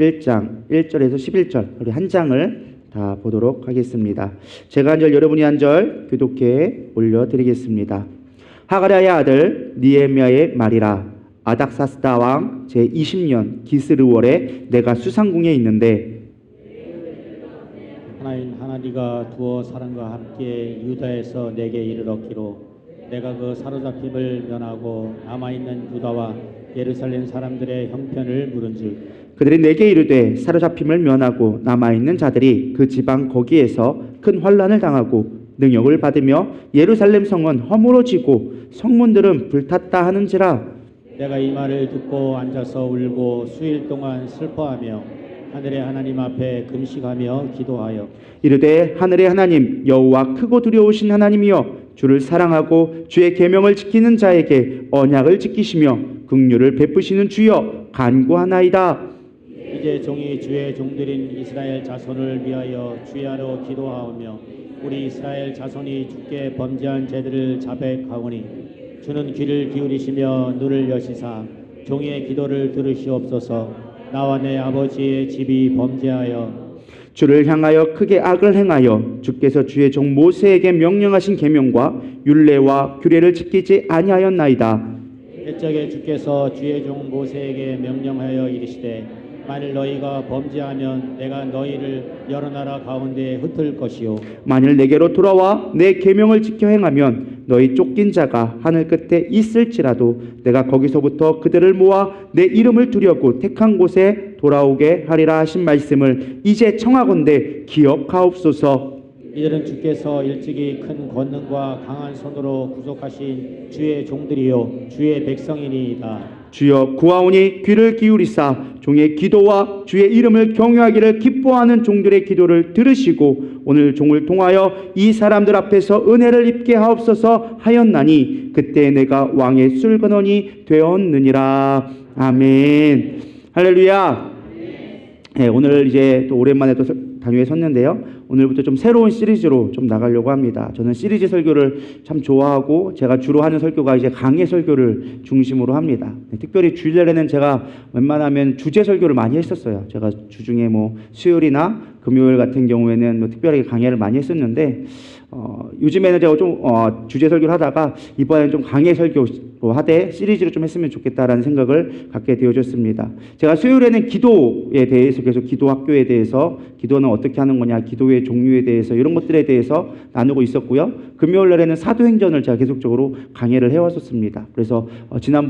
1장 1절에서 11절 우리 한 장을 다 보도록 하겠습니다. 제가 한 절 여러분이 한 절 교독해 올려드리겠습니다. 하가랴의 아들 니에미야의 말이라. 아닥사스다 왕 제20년 기스르월에 내가 수상궁에 있는데 하나님 하나니가 두어 사람과 함께 유다에서 내게 이르렀기로 내가 그 사로잡힘을 면하고 남아있는 유다와 예루살렘 사람들의 형편을 물은즉 그들이 내게 이르되 사로잡힘을 면하고 남아있는 자들이 그 지방 거기에서 큰 환난을 당하고 능욕을 받으며 예루살렘 성은 허물어지고 성문들은 불탔다 하는지라. 내가 이 말을 듣고 앉아서 울고 수일 동안 슬퍼하며 하늘의 하나님 앞에 금식하며 기도하여 이르되 하늘의 하나님 여호와 크고 두려우신 하나님이여 주를 사랑하고 주의 계명을 지키는 자에게 언약을 지키시며 긍휼을 베푸시는 주여 간구하나이다. 이제 종이 주의 종들인 이스라엘 자손을 위하여 주야로 기도하오며 우리 이스라엘 자손이 주께 범죄한 죄들을 자백하오니 주는 귀를 기울이시며 눈을 여시사 종의 기도를 들으시옵소서. 나와 내 아버지의 집이 범죄하여 주를 향하여 크게 악을 행하여 주께서 주의 종 모세에게 명령하신 계명과 율례와 규례를 지키지 아니하였나이다. 옛적에 주께서 주의 종 모세에게 명령하여 이르시되 만일 너희가 범죄하면 내가 너희를 여러 나라 가운데 흩을 것이요 만일 내게로 돌아와 내 계명을 지켜 행하면 너희 쫓긴 자가 하늘 끝에 있을지라도 내가 거기서부터 그들을 모아 내 이름을 두려고 택한 곳에 돌아오게 하리라 하신 말씀을 이제 청하건대 기억하옵소서. 이들은 주께서 일찍이 큰 권능과 강한 손으로 구속하신 주의 종들이요 주의 백성이니이다. 주여 구하오니 귀를 기울이사 종의 기도와 주의 이름을 경외하기를 기뻐하는 종들의 기도를 들으시고 오늘 종을 통하여 이 사람들 앞에서 은혜를 입게 하옵소서 하였나니 그때 내가 왕의 술근원이 되었느니라. 아멘. 할렐루야. 네, 오늘 이제 또 오랜만에 또 단위에 섰는데요. 오늘부터 좀 새로운 시리즈로 좀 나가려고 합니다. 저는 시리즈 설교를 참 좋아하고 제가 주로 하는 설교가 이제 강해 설교를 중심으로 합니다. 특별히 주일날에는 제가 웬만하면 주제 설교를 많이 했었어요. 제가 주중에 뭐 수요일이나 금요일 같은 경우에는 뭐 특별하게 강해를 많이 했었는데 요즘에는 제가 좀 주제 설교를 하다가 이번에는 좀 강해 설교로 하되 시리즈로 좀 했으면 좋겠다라는 생각을 갖게 되어졌습니다. 제가 수요일에는 기도에 대해서 계속 기도 학교에 대해서 기도는 어떻게 하는 거냐, 기도의 종류에 대해서 이런 것들에 대해서 나누고 있었고요. 금요일 날에는 사도행전을 제가 계속적으로 강해를 해왔었습니다. 그래서 지난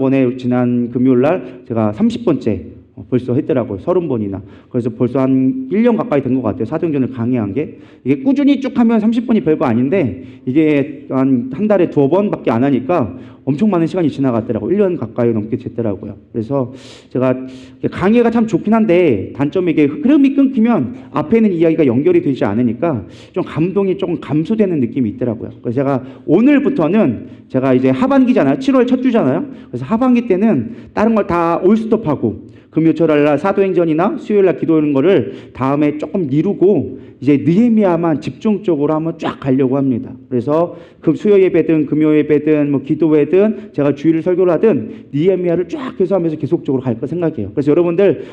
금요일 날 제가 30번째 벌써 했더라고요. 30번이나. 그래서 벌써 한 1년 가까이 된 것 같아요. 사도행전을 강의한 게. 이게 꾸준히 쭉 하면 30번이 별거 아닌데 이게 한 달에 2번밖에 안 하니까 엄청 많은 시간이 지나갔더라고요. 1년 가까이 넘게 됐더라고요. 그래서 제가 강의가 참 좋긴 한데 단점이 이게 흐름이 끊기면 앞에 있는 이야기가 연결이 되지 않으니까 좀 감동이 조금 감소되는 느낌이 있더라고요. 그래서 제가 오늘부터는 제가 이제 하반기잖아요. 7월 첫 주잖아요. 그래서 하반기 때는 다른 걸 다 올스톱하고 금요 철날 사도행전이나 수요일날 기도하는 거를 다음에 조금 미루고 이제 느헤미야만 집중적으로 한번 쫙 가려고 합니다. 그래서 그 수요 예배든 금요 예배든 뭐 기도회든 제가 주일 설교를 하든 느헤미야를 쫙 해서하면서 계속적으로 갈 거 생각해요. 그래서 여러분들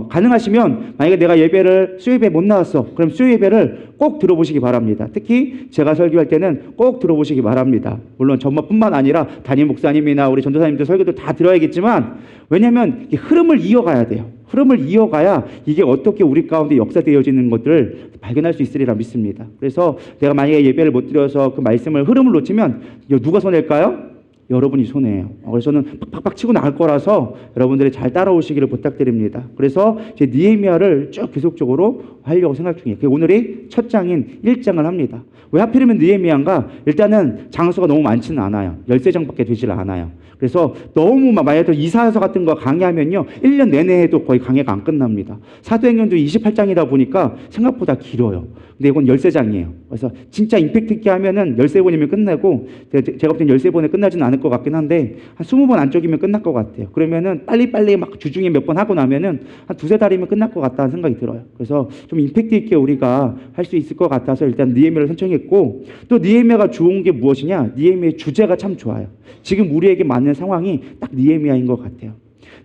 가능하시면 만약에 내가 수요 예배 못 나왔어. 그럼 수요 예배를 꼭 들어보시기 바랍니다. 특히 제가 설교할 때는 꼭 들어보시기 바랍니다. 물론 저뿐만 아니라 담임 목사님이나 우리 전도사님들 설교도 다 들어야겠지만 왜냐하면 흐름을 이어가야 돼요. 흐름을 이어가야 이게 어떻게 우리 가운데 역사되어지는 것들을 발견할 수 있으리라 믿습니다. 그래서 내가 만약에 예배를 못 드려서 그 말씀을 흐름을 놓치면 이거 누가 손해일까요? 여러분이 손해예요. 그래서 저는 팍팍팍 치고 나갈 거라서 여러분들이 잘 따라오시기를 부탁드립니다. 그래서 제 느헤미야를 쭉 계속적으로 하려고 생각 중이에요. 오늘이 첫 장인 1장을 합니다. 왜 하필이면 느헤미야인가? 일단은 장수가 너무 많지는 않아요. 13장밖에 되질 않아요. 그래서 너무 만약에 이사서 같은 거 강의하면요 1년 내내 해도 거의 강의가 안 끝납니다. 사도행전도 28장이다 보니까 생각보다 길어요. 근데 이건 13장이에요. 그래서 진짜 임팩트 있게 하면은 13번이면 끝나고 제가 볼 땐 13번에 끝나지는 않을 것 같긴 한데 한 20번 안쪽이면 끝날 것 같아요. 그러면은 빨리빨리 막 주중에 몇 번 하고 나면은 한 2-3달이면 끝날 것 같다는 생각이 들어요. 그래서 좀 임팩트 있게 우리가 할 수 있을 것 같아서 일단 느헤미야를 선정했고 또 느헤미야가 좋은 게 무엇이냐? 느헤미야의 주제가 참 좋아요. 지금 우리에게 맞는 상황이 딱 느헤미야인 것 같아요.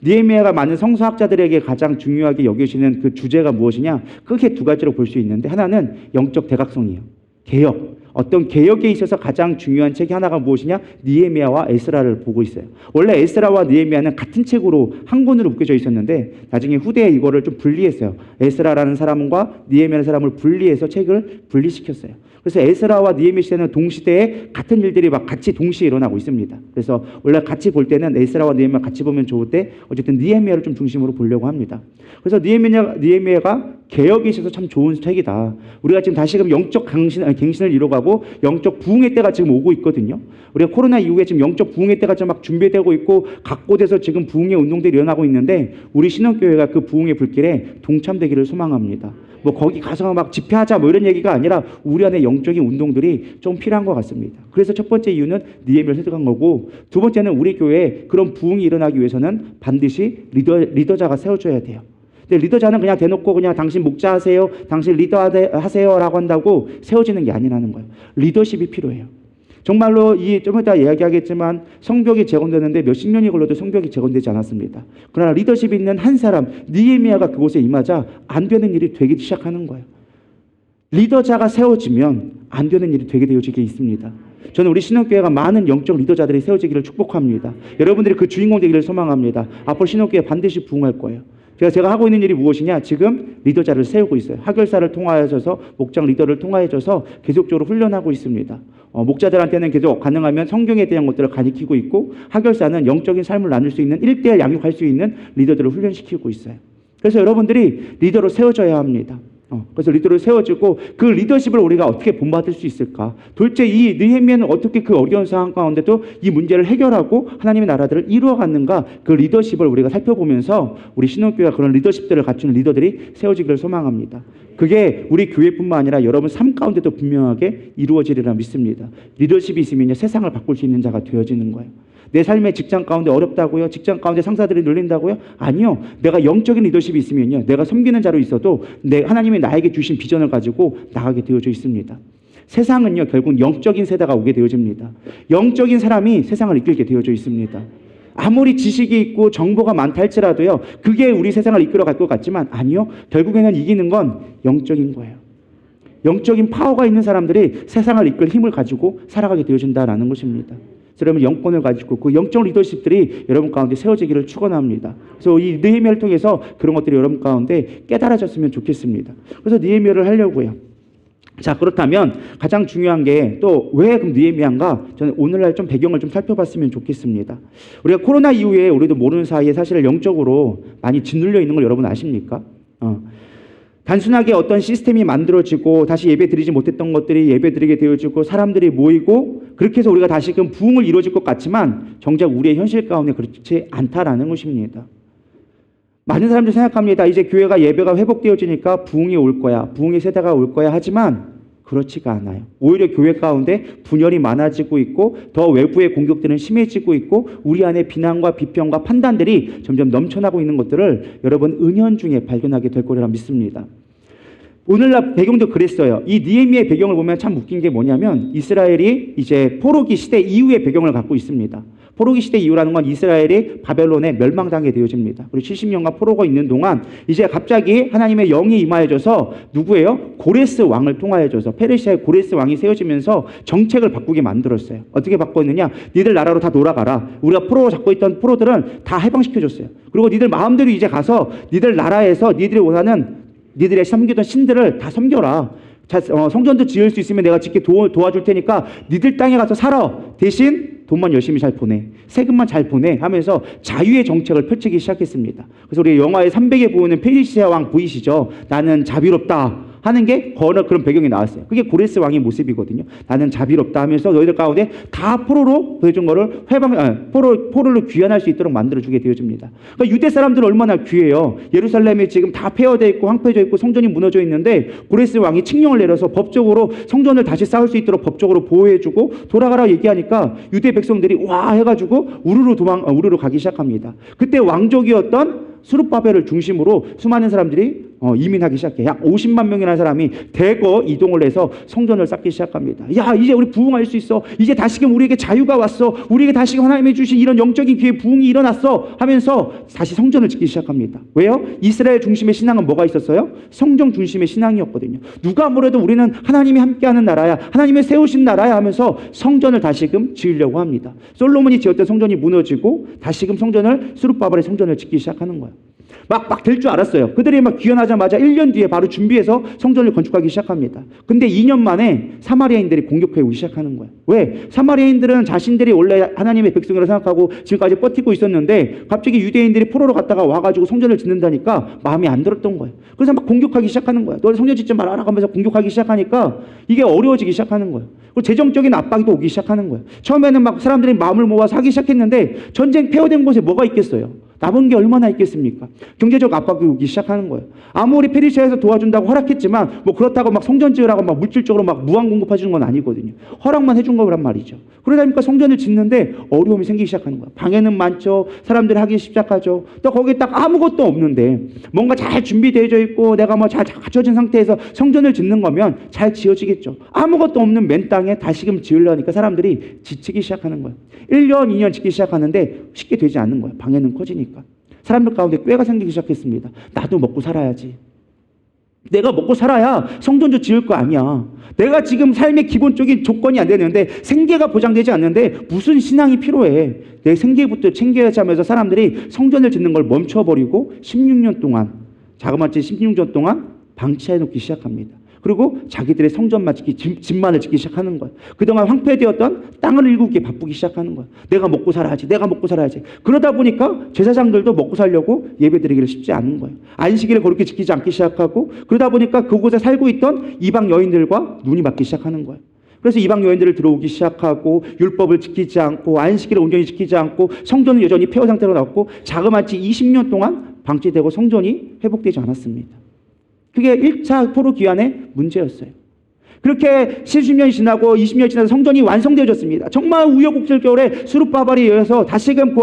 느헤미야가 많은 성서학자들에게 가장 중요하게 여기시는 그 주제가 무엇이냐? 크게 두 가지로 볼 수 있는데, 하나는 영적 대각성이에요. 개혁. 어떤 개혁에 있어서 가장 중요한 책이 하나가 무엇이냐? 느헤미야와 에스라를 보고 있어요. 원래 에스라와 느헤미야는 같은 책으로 한 권으로 묶여져 있었는데 나중에 후대에 이거를 좀 분리했어요. 에스라라는 사람과 느헤미야라는 사람을 분리해서 책을 분리시켰어요. 그래서 에스라와 느헤미야 시대는 동시대에 같은 일들이 막 같이 동시에 일어나고 있습니다. 그래서 원래 같이 볼 때는 에스라와 느헤미야 같이 보면 좋은데 어쨌든 느헤미야를 좀 중심으로 보려고 합니다. 그래서 느헤미야가 개혁에 있어서 참 좋은 책이다. 우리가 지금 다시금 영적 갱신을 이뤄가고 영적 부흥의 때가 지금 오고 있거든요. 우리가 코로나 이후에 지금 영적 부흥의 때가 좀 막 준비되고 있고 각 곳에서 지금 부흥의 운동들이 일어나고 있는데 우리 신앙교회가 그 부흥의 불길에 동참되기를 소망합니다. 뭐 거기 가서 막 집회하자 뭐 이런 얘기가 아니라 우리 안에 영적인 운동들이 좀 필요한 것 같습니다. 그래서 첫 번째 이유는 느헤미야를 선택한 거고, 두 번째는 우리 교회에 그런 부흥이 일어나기 위해서는 반드시 리더자가 세워줘야 돼요. 근데 리더자는 그냥 대놓고 그냥 당신 목자 하세요, 당신 리더 하세요라고 한다고 세워지는 게 아니라는 거예요. 리더십이 필요해요. 정말로 좀 이따 이야기하겠지만 성벽이 재건되는데 몇십 년이 걸려도 성벽이 재건되지 않았습니다. 그러나 리더십이 있는 한 사람 느헤미야가 그곳에 임하자 안 되는 일이 되기 시작하는 거예요. 리더자가 세워지면 안 되는 일이 되게 되어지게 있습니다. 저는 우리 신학교회가 많은 영적 리더자들이 세워지기를 축복합니다. 여러분들이 그 주인공 되기를 소망합니다. 앞으로 신학교회 반드시 부흥할 거예요. 제가 하고 있는 일이 무엇이냐? 지금 리더자를 세우고 있어요. 하결사를 통하여서 목장 리더를 통하여서 계속적으로 훈련하고 있습니다. 목자들한테는 계속 가능하면 성경에 대한 것들을 가르치고 있고, 하결사는 영적인 삶을 나눌 수 있는 1:1 양육할 수 있는 리더들을 훈련시키고 있어요. 그래서 여러분들이 리더로 세워져야 합니다. 그래서 리더로 세워지고 그 리더십을 우리가 어떻게 본받을 수 있을까? 도대체 이 느헤미야는 어떻게 그 어려운 상황 가운데도 이 문제를 해결하고 하나님의 나라들을 이루어갔는가? 그 리더십을 우리가 살펴보면서 우리 신학교가 그런 리더십들을 갖추는 리더들이 세워지기를 소망합니다. 그게 우리 교회뿐만 아니라 여러분 삶 가운데도 분명하게 이루어지리라 믿습니다. 리더십이 있으면 세상을 바꿀 수 있는 자가 되어지는 거예요. 내 삶의 직장 가운데 어렵다고요? 직장 가운데 상사들이 눌린다고요? 아니요. 내가 영적인 리더십이 있으면요, 내가 섬기는 자로 있어도 하나님이 나에게 주신 비전을 가지고 나가게 되어져 있습니다. 세상은요, 결국 영적인 세대가 오게 되어집니다. 영적인 사람이 세상을 이끌게 되어져 있습니다. 아무리 지식이 있고 정보가 많다 할지라도요, 그게 우리 세상을 이끌어 갈 것 같지만 아니요. 결국에는 이기는 건 영적인 거예요. 영적인 파워가 있는 사람들이 세상을 이끌 힘을 가지고 살아가게 되어진다라는 것입니다. 여러분 영권을 가지고 그 영적 리더십들이 여러분 가운데 세워지기를 축원합니다. 그래서 이 느헤미야를 통해서 그런 것들이 여러분 가운데 깨달아졌으면 좋겠습니다. 그래서 느헤미야를 하려고요. 자, 그렇다면 가장 중요한 게 또 왜 그럼 느헤미야인가? 저는 오늘날 좀 배경을 좀 살펴봤으면 좋겠습니다. 우리가 코로나 이후에 우리도 모르는 사이에 사실 영적으로 많이 짓눌려 있는 걸 여러분 아십니까? 단순하게 어떤 시스템이 만들어지고 다시 예배 드리지 못했던 것들이 예배 드리게 되어지고 사람들이 모이고 그렇게 해서 우리가 다시금 부흥을 이루어질 것 같지만 정작 우리의 현실 가운데 그렇지 않다라는 것입니다. 많은 사람들이 생각합니다. 이제 교회가 예배가 회복되어지니까 부흥이 올 거야, 부흥의 세대가 올 거야 하지만 그렇지가 않아요. 오히려 교회 가운데 분열이 많아지고 있고 더 외부의 공격들은 심해지고 있고 우리 안에 비난과 비평과 판단들이 점점 넘쳐나고 있는 것들을 여러분 은연중에 발견하게 될 거리라 믿습니다. 오늘날 배경도 그랬어요. 이 느헤미야의 배경을 보면 참 웃긴 게 뭐냐면 이스라엘이 이제 포로기 시대 이후의 배경을 갖고 있습니다. 포로기 시대 이후라는 건 이스라엘이 바벨론에 멸망당하게 되어집니다. 그리고 70년간 포로가 있는 동안 이제 갑자기 하나님의 영이 임하여져서 누구예요? 고레스 왕을 통하여져서 페르시아의 고레스 왕이 세워지면서 정책을 바꾸게 만들었어요. 어떻게 바꿨느냐? 니들 나라로 다 돌아가라. 우리가 포로 잡고 있던 포로들은 다 해방시켜줬어요. 그리고 니들 마음대로 이제 가서 니들 나라에서 니들이 원하는 니들의 섬기던 신들을 다 섬겨라. 성전도 지을 수 있으면 내가 짓게 도와줄 테니까 니들 땅에 가서 살아. 대신 돈만 열심히 잘 보내. 세금만 잘 보내 하면서 자유의 정책을 펼치기 시작했습니다. 그래서 우리 영화의 300에 보이는 페르시아 왕 보이시죠? 나는 자비롭다 하는 게 그런 배경이 나왔어요. 그게 고레스 왕의 모습이거든요. 나는 자비롭다 하면서 너희들 가운데 다 포로로 보여준 거를 포로를 귀환할 수 있도록 만들어주게 되어집니다. 그러니까 유대 사람들은 얼마나 귀해요. 예루살렘이 지금 다 폐허되어 있고 황폐해져 있고 성전이 무너져 있는데 고레스 왕이 칙령을 내려서 법적으로 성전을 다시 쌓을 수 있도록 법적으로 보호해주고 돌아가라 얘기하니까 유대 백성들이 와 해가지고 우르르 가기 시작합니다. 그때 왕족이었던 스룹바벨을 중심으로 수많은 사람들이 이민하기 시작해. 약 50만 명이라는 사람이 대거 이동을 해서 성전을 쌓기 시작합니다. 야, 이제 우리 부흥할 수 있어. 이제 다시금 우리에게 자유가 왔어. 우리에게 다시금 하나님이 주신 이런 영적인 기회 부흥이 일어났어 하면서 다시 성전을 짓기 시작합니다. 왜요? 이스라엘 중심의 신앙은 뭐가 있었어요? 성전 중심의 신앙이었거든요. 누가 뭐래도 우리는 하나님이 함께하는 나라야, 하나님의 세우신 나라야 하면서 성전을 다시금 지으려고 합니다. 솔로몬이 지었던 성전이 무너지고 다시금 스룹바벨의 성전을 짓기 시작하는 거예요. 막 될 줄 알았어요. 그들이 막 귀환하자마자 1년 뒤에 바로 준비해서 성전을 건축하기 시작합니다. 근데 2년 만에 사마리아인들이 공격해 오기 시작하는 거예요. 왜? 사마리아인들은 자신들이 원래 하나님의 백성이라고 생각하고 지금까지 버티고 있었는데 갑자기 유대인들이 포로로 갔다가 와가지고 성전을 짓는다니까 마음에 안 들었던 거예요. 그래서 막 공격하기 시작하는 거예요. 너 성전 짓지 말아라 하면서 공격하기 시작하니까 이게 어려워지기 시작하는 거예요. 그리고 재정적인 압박이 또 오기 시작하는 거예요. 처음에는 막 사람들이 마음을 모아서 하기 시작했는데 전쟁 폐허된 곳에 뭐가 있겠어요? 남은 게 얼마나 있겠습니까? 경제적 압박이 오기 시작하는 거예요. 아무리 페르시아에서 도와준다고 허락했지만 뭐 그렇다고 막 성전 지으라고 막 물질적으로 막 무한 공급해 주는 건 아니거든요. 허락만 해준 거란 말이죠. 그러다 보니까 성전을 짓는데 어려움이 생기기 시작하는 거예요. 방해는 많죠. 사람들이 하기 시작하죠. 또 거기에 딱 아무것도 없는데 뭔가 잘 준비되어 있고 내가 뭐 잘 갖춰진 상태에서 성전을 짓는 거면 잘 지어지겠죠. 아무것도 없는 맨 땅에 다시금 지으려니까 사람들이 지치기 시작하는 거예요. 1년, 2년 짓기 시작하는데 쉽게 되지 않는 거예요. 방해는 커지니까. 사람들 가운데 꾀가 생기기 시작했습니다. 나도 먹고 살아야지. 내가 먹고 살아야 성전도 지을 거 아니야. 내가 지금 삶의 기본적인 조건이 안 되는데 생계가 보장되지 않는데 무슨 신앙이 필요해. 내 생계부터 챙겨야지 하면서 사람들이 성전을 짓는 걸 멈춰버리고 16년 동안 자그마치 16년 동안 방치해 놓기 시작합니다. 그리고 자기들의 성전만 짓기, 집만을 짓기 시작하는 거예요. 그동안 황폐되었던 땅을 일구기에 바쁘기 시작하는 거예요. 내가 먹고 살아야지. 내가 먹고 살아야지. 그러다 보니까 제사장들도 먹고 살려고 예배드리기를 쉽지 않은 거예요. 안식일을 그렇게 지키지 않기 시작하고 그러다 보니까 그곳에 살고 있던 이방 여인들과 눈이 맞기 시작하는 거예요. 그래서 이방 여인들을 들어오기 시작하고 율법을 지키지 않고 안식일을 온전히 지키지 않고 성전은 여전히 폐허 상태로 났고 자그마치 20년 동안 방치되고 성전이 회복되지 않았습니다. 그게 1차 포로 귀환의 문제였어요. 그렇게 70년이 지나고 20년이 지나서 성전이 완성되어졌습니다. 정말 우여곡절 겨울에 스룹바벨에 의해서 다시금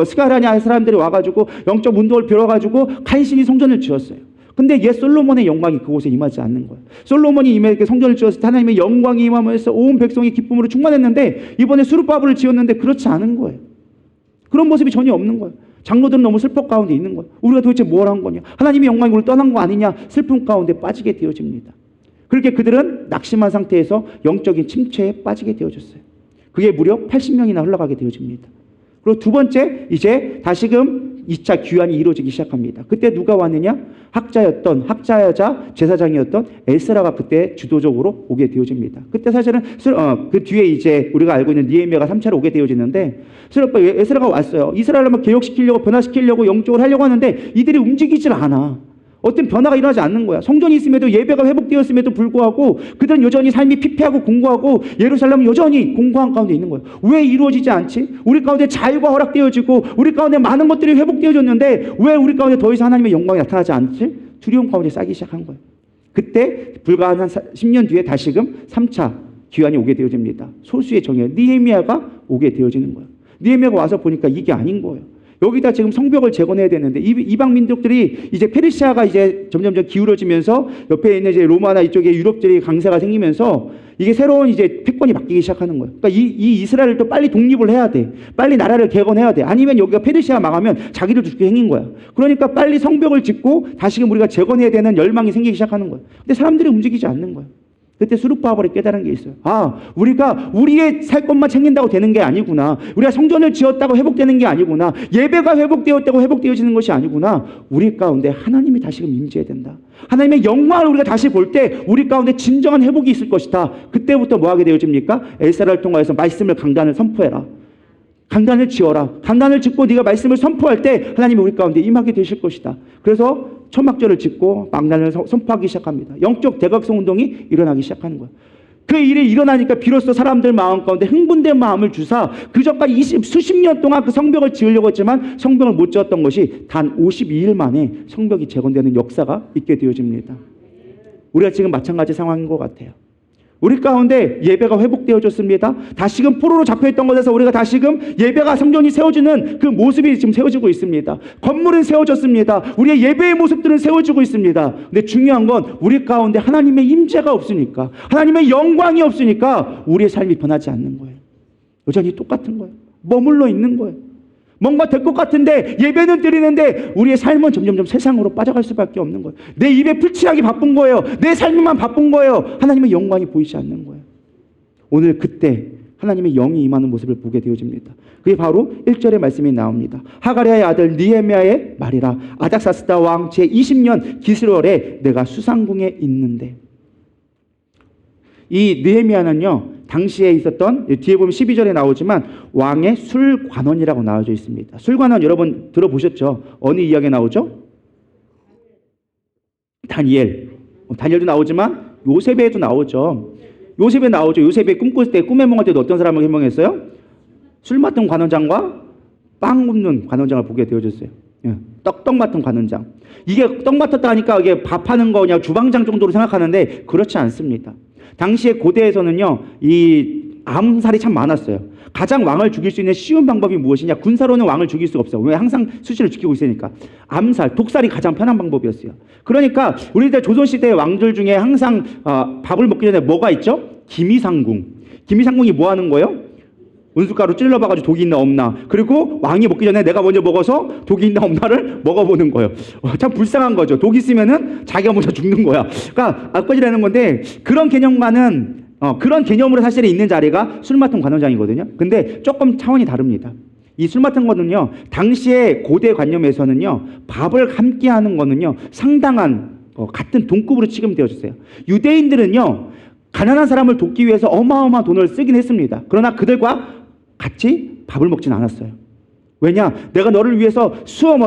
스가랴냐 사람들이 와가지고 영적 운동을 빌어가지고 간신히 성전을 지었어요. 근데 옛 솔로몬의 영광이 그곳에 임하지 않는 거예요. 솔로몬이 임하게 성전을 지었을 때 하나님의 영광이 임하면서 온 백성이 기쁨으로 충만했는데 이번에 스룹바벨을 지었는데 그렇지 않은 거예요. 그런 모습이 전혀 없는 거예요. 장로들은 너무 슬픔 가운데 있는 거예요. 우리가 도대체 뭘 한 거냐? 하나님의 영광이 우리를 떠난 거 아니냐? 슬픔 가운데 빠지게 되어집니다. 그렇게 그들은 낙심한 상태에서 영적인 침체에 빠지게 되어졌어요. 그게 무려 80년이나 흘러가게 되어집니다. 그리고 두 번째, 이제 다시금 2차 귀환이 이루어지기 시작합니다. 그때 누가 왔느냐? 학자여자 제사장이었던 에스라가 그때 주도적으로 오게 되어집니다. 그때 사실은 그 뒤에 이제 우리가 알고 있는 니에미야가 3차로 오게 되어지는데 에스라가 왔어요. 이스라엘을 막 개혁시키려고 변화시키려고 영적으로 하려고 하는데 이들이 움직이질 않아. 어떤 변화가 일어나지 않는 거야. 성전이 있음에도 예배가 회복되었음에도 불구하고 그들은 여전히 삶이 피폐하고 공고하고 예루살렘은 여전히 공고한 가운데 있는 거예요. 왜 이루어지지 않지? 우리 가운데 자유가 허락되어지고 우리 가운데 많은 것들이 회복되어졌는데 왜 우리 가운데 더 이상 하나님의 영광이 나타나지 않지? 두려움 가운데 쌓이기 시작한 거예요. 그때 불과 한 10년 뒤에 다시금 3차 귀환이 오게 되어집니다. 소수의 정예 니에미야가 오게 되어지는 거예요. 니에미야가 와서 보니까 이게 아닌 거예요. 여기다 지금 성벽을 재건해야 되는데 이방 민족들이 이제 페르시아가 이제 점점점 기울어지면서 옆에 있는 이제 로마나 이쪽에 유럽들이 강세가 생기면서 이게 새로운 이제 패권이 바뀌기 시작하는 거예요. 그러니까 이 이스라엘을 또 빨리 독립을 해야 돼. 빨리 나라를 개건해야 돼. 아니면 여기가 페르시아 망하면 자기들 죽게 생긴 거야. 그러니까 빨리 성벽을 짓고 다시금 우리가 재건해야 되는 열망이 생기기 시작하는 거예요. 근데 사람들이 움직이지 않는 거예요. 그때 스룹바벨이 깨달은 게 있어요. 우리가 우리의 살 것만 챙긴다고 되는 게 아니구나. 우리가 성전을 지었다고 회복되는 게 아니구나. 예배가 회복되었다고 회복되어지는 것이 아니구나. 우리 가운데 하나님이 다시금 임재해야 된다. 하나님의 영광을 우리가 다시 볼 때 우리 가운데 진정한 회복이 있을 것이다. 그때부터 뭐 하게 되어집니까? 에스라를 통하여서 말씀을 강단을 선포해라. 강단을 지어라. 강단을 짓고 네가 말씀을 선포할 때 하나님이 우리 가운데 임하게 되실 것이다. 그래서 초막절을 짓고 막난을 선포하기 시작합니다. 영적 대각성 운동이 일어나기 시작하는 거예요. 그 일이 일어나니까 비로소 사람들 마음 가운데 흥분된 마음을 주사 그전까지 수십 년 동안 그 성벽을 지으려고 했지만 성벽을 못 지었던 것이 단 52일 만에 성벽이 재건되는 역사가 있게 되어집니다. 우리가 지금 마찬가지 상황인 것 같아요. 우리 가운데 예배가 회복되어졌습니다. 다시금 포로로 잡혀있던 곳에서 우리가 다시금 예배가 성전이 세워지는 그 모습이 지금 세워지고 있습니다. 건물은 세워졌습니다. 우리의 예배의 모습들은 세워지고 있습니다. 근데 중요한 건 우리 가운데 하나님의 임재가 없으니까, 하나님의 영광이 없으니까 우리의 삶이 변하지 않는 거예요. 여전히 똑같은 거예요. 머물러 있는 거예요. 뭔가 될 것 같은데 예배는 드리는데 우리의 삶은 점점점 세상으로 빠져갈 수밖에 없는 거예요. 내 입에 풀칠하기 바쁜 거예요. 내 삶만 바쁜 거예요. 하나님의 영광이 보이지 않는 거예요. 오늘 그때 하나님의 영이 임하는 모습을 보게 되어집니다. 그게 바로 1절의 말씀이 나옵니다. 하가랴의 아들 느헤미야의 말이라. 아닥사스다 왕 제20년 기스월에 내가 수상궁에 있는데. 이 느헤미야는요, 당시에 있었던, 뒤에 보면 12절에 나오지만 왕의 술관원이라고 나와져 있습니다. 술관원 여러분 들어보셨죠? 어느 이야기에 나오죠? 다니엘. 다니엘도 나오지만 요셉에도 나오죠. 요셉에 나오죠. 요셉이 꿈꿀 때, 꿈에 몽할 때도 어떤 사람을 해몽했어요? 술 맡은 관원장과 빵 굽는 관원장을 보게 되어졌어요. 떡 맡은 관원장. 이게 떡 맡았다 하니까 이게 밥하는 거 그냥 주방장 정도로 생각하는데 그렇지 않습니다. 당시에 고대에서는요, 이 암살이 참 많았어요. 가장 왕을 죽일 수 있는 쉬운 방법이 무엇이냐? 군사로는 왕을 죽일 수가 없어요. 왜? 항상 수시를 지키고 있으니까. 암살, 독살이 가장 편한 방법이었어요. 그러니까 우리들 조선시대의 왕들 중에 항상 밥을 먹기 전에 뭐가 있죠? 기미상궁. 기미상궁이 뭐 하는 거예요? 온숫가루 찔러봐가지고 독이 있나 없나, 그리고 왕이 먹기 전에 내가 먼저 먹어서 독이 있나 없나를 먹어보는 거예요. 참 불쌍한 거죠. 독이 있으면은 자기가 먼저 죽는 거야. 그러니까 악거지라는 건데, 그런 개념과는 그런 개념으로 사실은 있는 자리가 술 맡은 관원장이거든요. 근데 조금 차원이 다릅니다. 이 술 맡은 거는요, 당시의 고대 관념에서는요, 밥을 함께 하는 거는요, 상당한 같은 동급으로 취급되어졌어요. 유대인들은요, 가난한 사람을 돕기 위해서 어마어마한 돈을 쓰긴 했습니다. 그러나 그들과 같이 밥을 먹진 않았어요. 왜냐? 내가 너를 위해서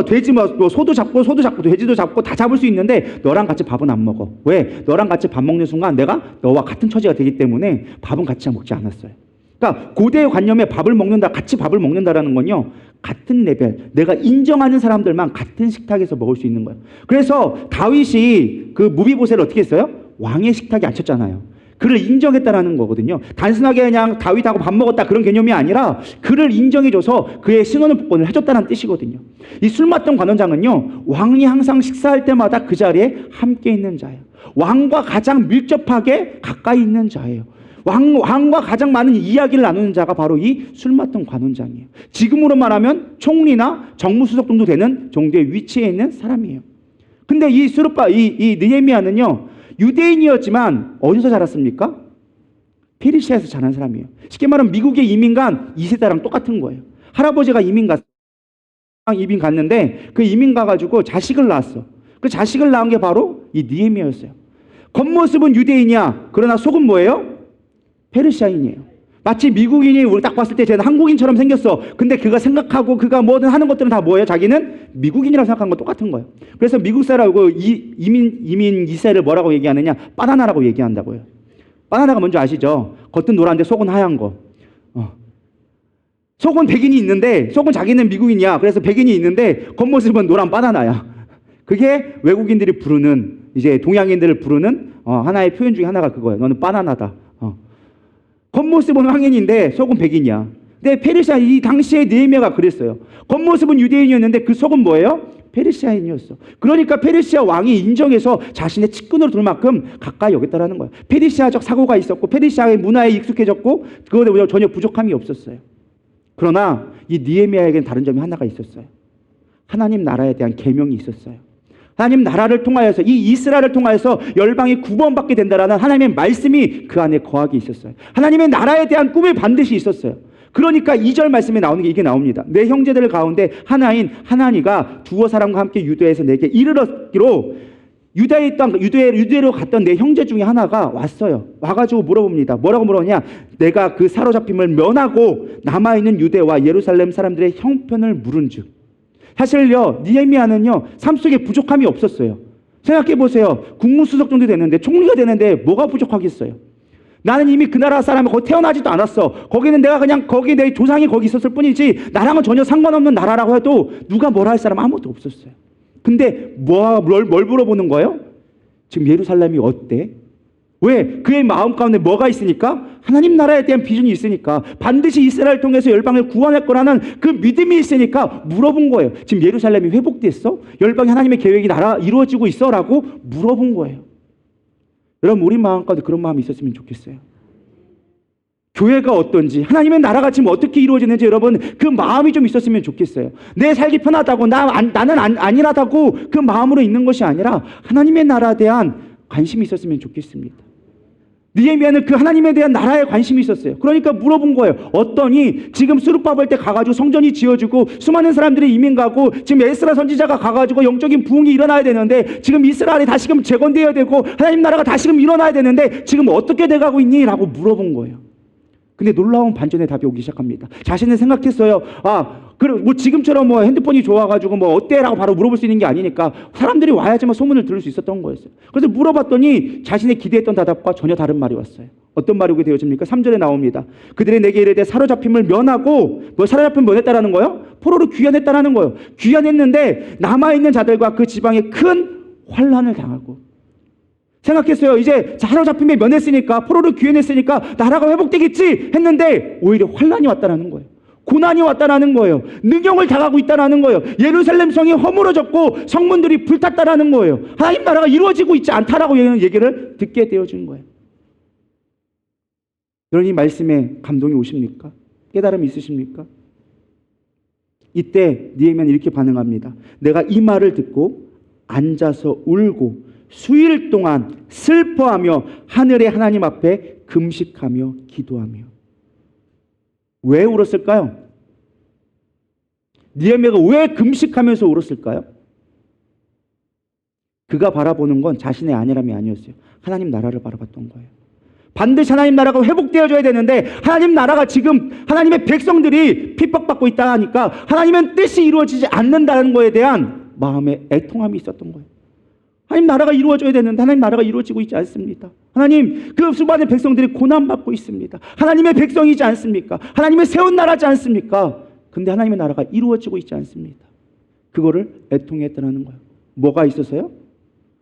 돼지 소도 잡고 돼지도 잡고 다 잡을 수 있는데 너랑 같이 밥은 안 먹어. 왜? 너랑 같이 밥 먹는 순간 내가 너와 같은 처지가 되기 때문에 밥은 같이 먹지 않았어요. 그러니까 고대의 관념에 밥을 먹는다, 같이 밥을 먹는다라는 건요, 같은 레벨, 내가 인정하는 사람들만 같은 식탁에서 먹을 수 있는 거예요. 그래서 다윗이 그 무비보셋을 어떻게 했어요? 왕의 식탁에 앉혔잖아요. 그를 인정했다라는 거거든요. 단순하게 그냥 다윗하고 밥 먹었다 그런 개념이 아니라 그를 인정해줘서 그의 신원을 복권을 해줬다는 뜻이거든요. 이 술 맡던 관원장은요, 왕이 항상 식사할 때마다 그 자리에 함께 있는 자예요. 왕과 가장 밀접하게 가까이 있는 자예요. 왕과 가장 많은 이야기를 나누는 자가 바로 이 술 맡던 관원장이에요. 지금으로 말하면 총리나 정무수석 정도 되는 정도의 위치에 있는 사람이에요. 근데 이 느헤미야는요, 유대인이었지만 어디서 자랐습니까? 페르시아에서 자란 사람이에요. 쉽게 말하면 미국의 이민 간 2세대랑 똑같은 거예요. 할아버지가 이민 갔는데 그 이민 가가지고 자식을 낳았어. 그 자식을 낳은 게 바로 이 느헤미야였어요. 겉모습은 유대인이야. 그러나 속은 뭐예요? 페르시아인이에요. 마치 미국인이 우리 딱 봤을 때 쟤는 한국인처럼 생겼어. 근데 그가 생각하고 그가 뭐든 하는 것들은 다 뭐예요? 자기는 미국인이라고 생각하는 건 똑같은 거예요. 그래서 미국 사람하고 이민 2세를 뭐라고 얘기하느냐? 바나나라고 얘기한다고요. 바나나가 뭔지 아시죠? 겉은 노란데 속은 하얀 거. 속은 백인이 있는데, 속은 자기는 미국인이야. 그래서 백인이 있는데 겉모습은 노란 바나나야. 그게 외국인들이 부르는, 이제 동양인들을 부르는 하나의 표현 중에 하나가 그거예요. 너는 바나나다. 겉모습은 황인인데 속은 백인이야. 근데 페르시아, 이 당시에 느헤미야가 그랬어요. 겉모습은 유대인이었는데 그 속은 뭐예요? 페르시아인이었어. 그러니까 페르시아 왕이 인정해서 자신의 측근으로 둘 만큼 가까이 여겼다라는 거예요. 페르시아적 사고가 있었고 페르시아의 문화에 익숙해졌고 그거에 전혀 부족함이 없었어요. 그러나 이 느헤미야에게는 다른 점이 하나가 있었어요. 하나님 나라에 대한 계명이 있었어요. 하나님 나라를 통하여서, 이 이스라엘을 통하여서 열방이 구원받게 된다라는 하나님의 말씀이 그 안에 거하게 있었어요. 하나님의 나라에 대한 꿈이 반드시 있었어요. 그러니까 2절 말씀에 나오는 게 이게 나옵니다. 내 형제들 가운데 하나인 하나니가 두어 사람과 함께 유대에서 내게 이르렀기로, 유대에 있던 유대로 갔던 내 형제 중에 하나가 왔어요. 와가지고 물어봅니다. 뭐라고 물어보냐? 내가 그 사로잡힘을 면하고 남아있는 유대와 예루살렘 사람들의 형편을 물은즉. 사실요, 느헤미야는요, 삶 속에 부족함이 없었어요. 생각해 보세요. 국무수석 정도 되는데, 총리가 되는데 뭐가 부족하겠어요? 나는 이미 그 나라 사람이 거기 태어나지도 않았어. 거기는 내가 그냥 거기 내 조상이 거기 있었을 뿐이지 나랑은 전혀 상관없는 나라라고 해도 누가 뭐라 할 사람 아무도 없었어요. 근데 뭘 물어보는 거예요? 지금 예루살렘이 어때? 왜? 그의 마음 가운데 뭐가 있으니까? 하나님 나라에 대한 비전이 있으니까, 반드시 이스라엘을 통해서 열방을 구원할 거라는 그 믿음이 있으니까 물어본 거예요. 지금 예루살렘이 회복됐어? 열방이 하나님의 계획이 이루어지고 있어? 라고 물어본 거예요. 여러분, 우리 마음 가운데 그런 마음이 있었으면 좋겠어요. 교회가 어떤지, 하나님의 나라가 지금 어떻게 이루어지는지 여러분 그 마음이 좀 있었으면 좋겠어요. 내 살기 편하다고 나는 안일하다고 그 마음으로 있는 것이 아니라 하나님의 나라에 대한 관심이 있었으면 좋겠습니다. 느헤미야는 그 하나님에 대한 나라에 관심이 있었어요. 그러니까 물어본 거예요. 어떠니 지금 스룹바벨 때 가가지고 성전이 지어지고 수많은 사람들이 이민 가고 지금 에스라 선지자가 가가지고 영적인 부흥이 일어나야 되는데 지금 이스라엘이 다시금 재건되어야 되고 하나님 나라가 다시금 일어나야 되는데 지금 어떻게 돼가고 있니? 라고 물어본 거예요. 근데 놀라운 반전의 답이 오기 시작합니다. 자신은 생각했어요. 그래, 지금처럼 핸드폰이 좋아가지고 어때? 라고 바로 물어볼 수 있는 게 아니니까 사람들이 와야지만 소문을 들을 수 있었던 거였어요. 그래서 물어봤더니 자신의 기대했던 대답과 전혀 다른 말이 왔어요. 어떤 말이 오게 되어집니까? 3절에 나옵니다. 그들이 내게 이르되 사로잡힘을 면하고, 사로잡힘을 면했다라는 거예요? 포로로 귀환했다라는 거예요. 귀환했는데 남아있는 자들과 그 지방에 큰 환난을 당하고, 생각했어요. 이제 사로잡힘에 면했으니까, 포로를 귀환했으니까 나라가 회복되겠지 했는데 오히려 환난이 왔다라는 거예요. 고난이 왔다라는 거예요. 능욕을 당하고 있다라는 거예요. 예루살렘 성이 허물어졌고 성문들이 불탔다라는 거예요. 하나님 나라가 이루어지고 있지 않다라고 얘기를 듣게 되어준 거예요. 여러분, 이 말씀에 감동이 오십니까? 깨달음이 있으십니까? 이때 느헤미야는 이렇게 반응합니다. 내가 이 말을 듣고 앉아서 울고 수일 동안 슬퍼하며 하늘의 하나님 앞에 금식하며 기도하며. 왜 울었을까요? 느헤미야가 왜 금식하면서 울었을까요? 그가 바라보는 건 자신의 안일함이 아니었어요. 하나님 나라를 바라봤던 거예요. 반드시 하나님 나라가 회복되어져야 되는데 하나님 나라가 지금 하나님의 백성들이 핍박받고 있다 하니까 하나님의 뜻이 이루어지지 않는다는 거에 대한 마음의 애통함이 있었던 거예요. 하나님 나라가 이루어져야 되는데 하나님 나라가 이루어지고 있지 않습니다. 하나님, 그 수많은 백성들이 고난받고 있습니다. 하나님의 백성이지 않습니까? 하나님의 세운 나라지 않습니까? 근데 하나님의 나라가 이루어지고 있지 않습니다. 그거를 애통했다는 거예요. 뭐가 있어서요?